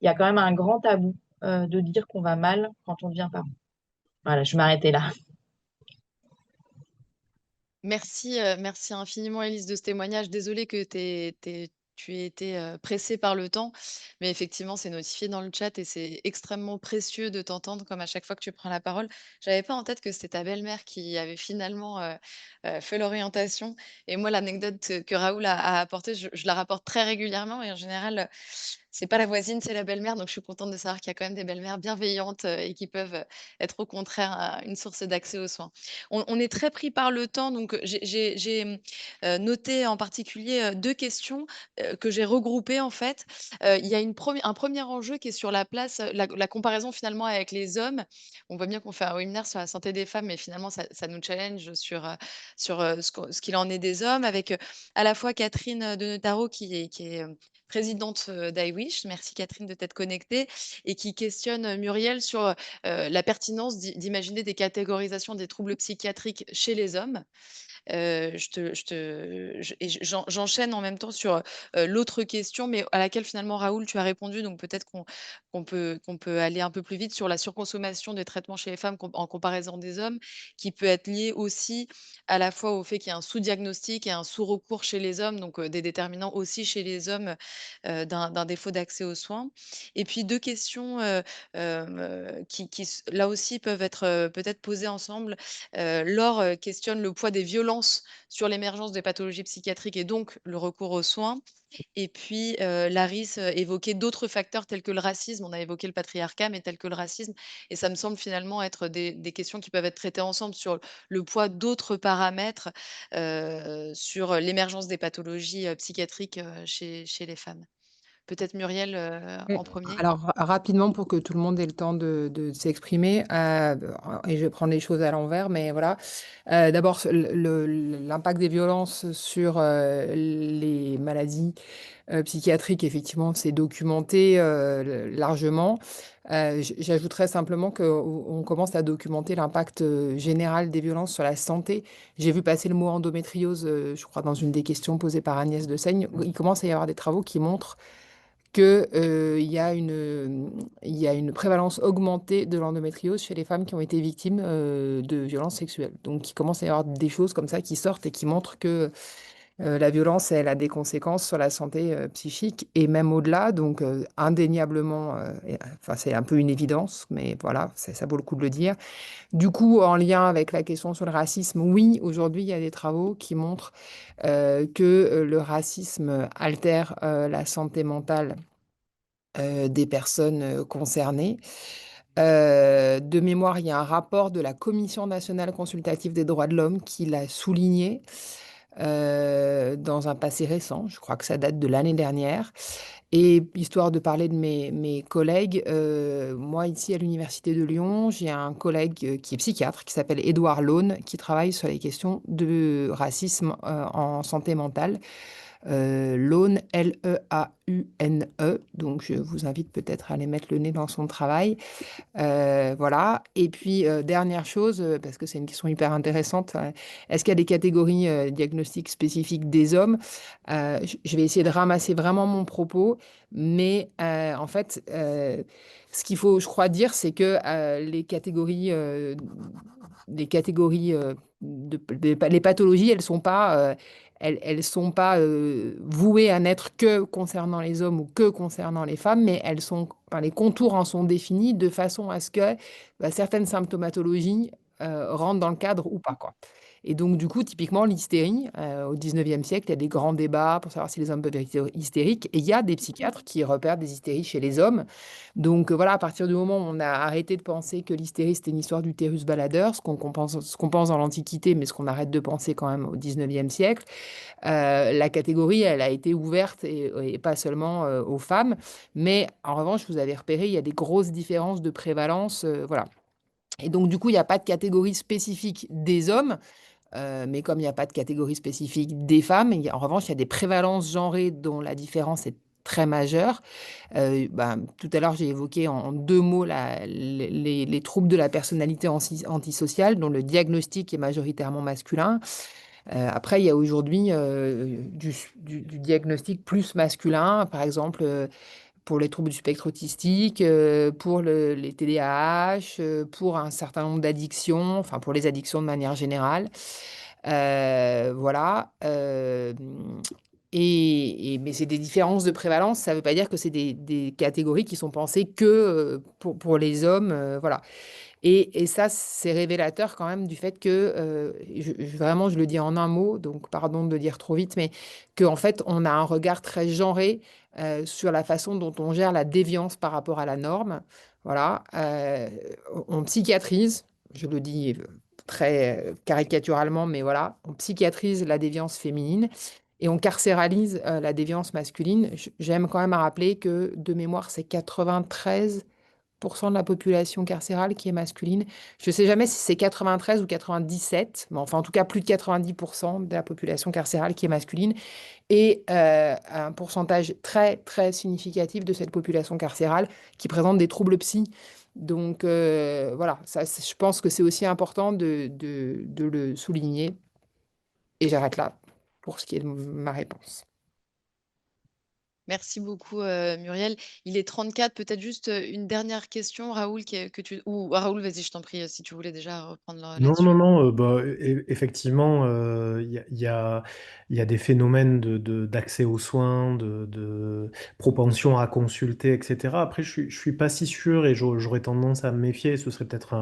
Speaker 4: il y a quand même un grand tabou de dire qu'on va mal quand on devient parent. Voilà, je vais m'arrêter là.
Speaker 1: Merci, merci infiniment Élise de ce témoignage. Désolée que tu aies été pressée par le temps, mais effectivement, c'est notifié dans le chat et c'est extrêmement précieux de t'entendre comme à chaque fois que tu prends la parole. J'avais pas en tête que c'était ta belle-mère qui avait finalement fait l'orientation. Et moi, l'anecdote que Raoul a apportée, je la rapporte très régulièrement et en général, c'est pas la voisine, c'est la belle-mère. Donc, je suis contente de savoir qu'il y a quand même des belles-mères bienveillantes et qui peuvent être au contraire une source d'accès aux soins. On est très pris par le temps, donc noté en particulier 2 questions que j'ai regroupées en fait. Il y a un premier enjeu qui est sur la place, la comparaison finalement avec les hommes. On voit bien qu'on fait un webinaire sur la santé des femmes, mais finalement ça nous challenge sur ce qu'il en est des hommes avec à la fois Catherine de Notaro qui est présidente d'IWish. Merci Catherine de t'être connectée et qui questionne Muriel sur la pertinence d'imaginer des catégorisations des troubles psychiatriques chez les hommes. J'enchaîne en même temps sur l'autre question, mais à laquelle finalement Raoul, tu as répondu. Donc peut-être qu'on peut aller un peu plus vite sur la surconsommation des traitements chez les femmes en comparaison des hommes, qui peut être liée aussi à la fois au fait qu'il y a un sous-diagnostic et un sous-recours chez les hommes, donc des déterminants aussi chez les hommes d'un défaut d'accès aux soins. Et puis 2 questions là aussi peuvent être peut-être posées ensemble. Laure questionne le poids des violences sur l'émergence des pathologies psychiatriques et donc le recours aux soins. Et puis Larisse évoquait d'autres facteurs tels que le racisme. On a évoqué le patriarcat, mais tels que le racisme. Et ça me semble finalement être des questions qui peuvent être traitées ensemble sur le poids d'autres paramètres sur l'émergence des pathologies psychiatriques chez les femmes. Peut-être Muriel en premier.
Speaker 2: Alors, rapidement, pour que tout le monde ait le temps de s'exprimer, et je vais prendre les choses à l'envers, mais voilà. D'abord, l'impact des violences sur les maladies psychiatriques, effectivement, c'est documenté largement. J'ajouterais simplement qu'on commence à documenter l'impact général des violences sur la santé. J'ai vu passer le mot endométriose, je crois, dans une des questions posées par Agnès de Seigne. Il commence à y avoir des travaux qui montrent qu'il y a une prévalence augmentée de l'endométriose chez les femmes qui ont été victimes de violences sexuelles. Donc, il commence à y avoir des choses comme ça qui sortent et qui montrent que La violence, elle a des conséquences sur la santé psychique et même au-delà. Donc, indéniablement, enfin, c'est un peu une évidence, mais voilà, ça vaut le coup de le dire. Du coup, en lien avec la question sur le racisme, oui, aujourd'hui, il y a des travaux qui montrent que le racisme altère la santé mentale des personnes concernées. De mémoire, il y a un rapport de la Commission nationale consultative des droits de l'homme qui l'a souligné dans un passé récent. Je crois que ça date de l'année dernière. Et histoire de parler de mes collègues, moi ici à l'Université de Lyon, j'ai un collègue qui est psychiatre, qui s'appelle Édouard Laune, qui travaille sur les questions de racisme en santé mentale. Laune, Leaune. Donc je vous invite peut-être à aller mettre le nez dans son travail. Voilà. Et puis, dernière chose, parce que c'est une question hyper intéressante, est-ce qu'il y a des catégories diagnostiques spécifiques des hommes? Je vais essayer de ramasser vraiment mon propos, mais en fait, ce qu'il faut, je crois, dire, c'est que les pathologies, elles sont pas vouées à n'être que concernant les hommes ou que concernant les femmes, mais enfin, les contours en sont définis de façon à ce que certaines symptomatologies rentrent dans le cadre ou pas, quoi. Et donc, du coup, typiquement, l'hystérie, au 19e siècle, il y a des grands débats pour savoir si les hommes peuvent être hystériques. Et il y a des psychiatres qui repèrent des hystéries chez les hommes. Donc, voilà, à partir du moment où on a arrêté de penser que l'hystérie, c'était une histoire d'utérus baladeur, ce qu'on pense dans l'Antiquité, mais ce qu'on arrête de penser quand même au 19e siècle, la catégorie, elle a été ouverte et pas seulement aux femmes. Mais en revanche, vous avez repéré, il y a des grosses différences de prévalence. Voilà. Et donc, du coup, il n'y a pas de catégorie spécifique des hommes. Mais comme il n'y a pas de catégorie spécifique des femmes, en revanche, il y a des prévalences genrées dont la différence est très majeure. Tout à l'heure, j'ai évoqué en deux mots les troubles de la personnalité antisociale, dont le diagnostic est majoritairement masculin. Après, il y a aujourd'hui du diagnostic plus masculin, par exemple pour les troubles du spectre autistique, pour les TDAH, pour un certain nombre d'addictions, enfin pour les addictions de manière générale. Voilà. Mais c'est des différences de prévalence. Ça ne veut pas dire que c'est des catégories qui sont pensées que pour les hommes. Voilà. Et ça, c'est révélateur quand même du fait que, vraiment, je le dis en un mot, donc pardon de le dire trop vite, mais qu'en fait, on a un regard très genré sur la façon dont on gère la déviance par rapport à la norme. Voilà. On psychiatrise, je le dis très caricaturalement, mais voilà, on psychiatrise la déviance féminine. Et on carcéralise la déviance masculine. J'aime quand même à rappeler que de mémoire, c'est 93% de la population carcérale qui est masculine. Je ne sais jamais si c'est 93 ou 97, mais enfin en tout cas plus de 90% de la population carcérale qui est masculine. Et un pourcentage très très significatif de cette population carcérale qui présente des troubles psy. Donc voilà, ça, je pense que c'est aussi important de le souligner. Et j'arrête là pour ce qui est de ma réponse.
Speaker 1: Merci beaucoup, Muriel. Il est 34. Peut-être juste une dernière question, Raoul, ou Raoul, vas-y, je t'en prie, si tu voulais déjà reprendre
Speaker 3: Non, non,
Speaker 1: là-dessus.
Speaker 3: non, effectivement, il y a des phénomènes d'accès aux soins, de propension à consulter, etc. Après, je suis pas si sûr et j'aurais tendance à me méfier. Ce serait peut-être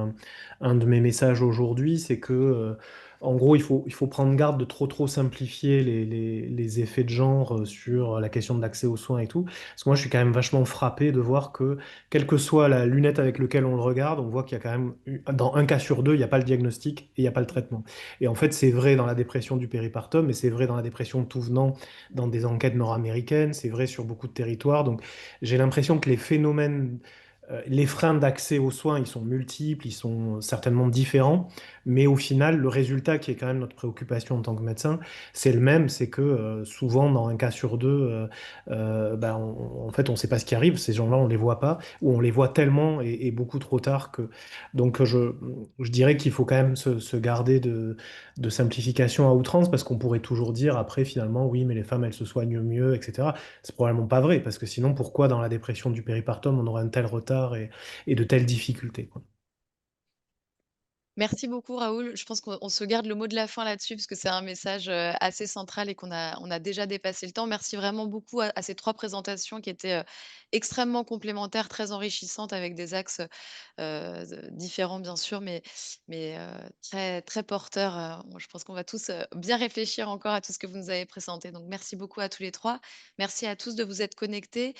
Speaker 3: un de mes messages aujourd'hui, c'est que, en gros, il faut prendre garde de trop simplifier les effets de genre sur la question de l'accès aux soins et tout. Parce que moi, je suis quand même vachement frappé de voir que quelle que soit la lunette avec laquelle on le regarde, on voit qu'il y a quand même, dans un cas sur deux, il n'y a pas le diagnostic et il n'y a pas le traitement. Et en fait, c'est vrai dans la dépression du péripartum, mais c'est vrai dans la dépression de tout venant dans des enquêtes nord-américaines, c'est vrai sur beaucoup de territoires. Donc, j'ai l'impression que les phénomènes, les freins d'accès aux soins, ils sont multiples, ils sont certainement différents, mais au final, le résultat qui est quand même notre préoccupation en tant que médecin, c'est le même, c'est que souvent, dans un cas sur deux, en fait, on ne sait pas ce qui arrive, ces gens-là, on ne les voit pas, ou on les voit tellement et beaucoup trop tard que... Donc, je dirais qu'il faut quand même se garder de simplification à outrance, parce qu'on pourrait toujours dire après, finalement, oui, mais les femmes, elles se soignent mieux, etc. C'est probablement pas vrai, parce que sinon, pourquoi dans la dépression du péripartum, on aurait un tel retard et de telles difficultés, quoi.
Speaker 1: Merci beaucoup Raoul. Je pense qu'on se garde le mot de la fin là-dessus parce que c'est un message, assez central et qu'on a déjà dépassé le temps. Merci vraiment beaucoup à ces 3 présentations qui étaient, extrêmement complémentaires, très enrichissantes avec des axes, différents bien sûr, mais très très porteurs. Je pense qu'on va tous, bien réfléchir encore à tout ce que vous nous avez présenté. Donc merci beaucoup à tous les 3. Merci à tous de vous être connectés.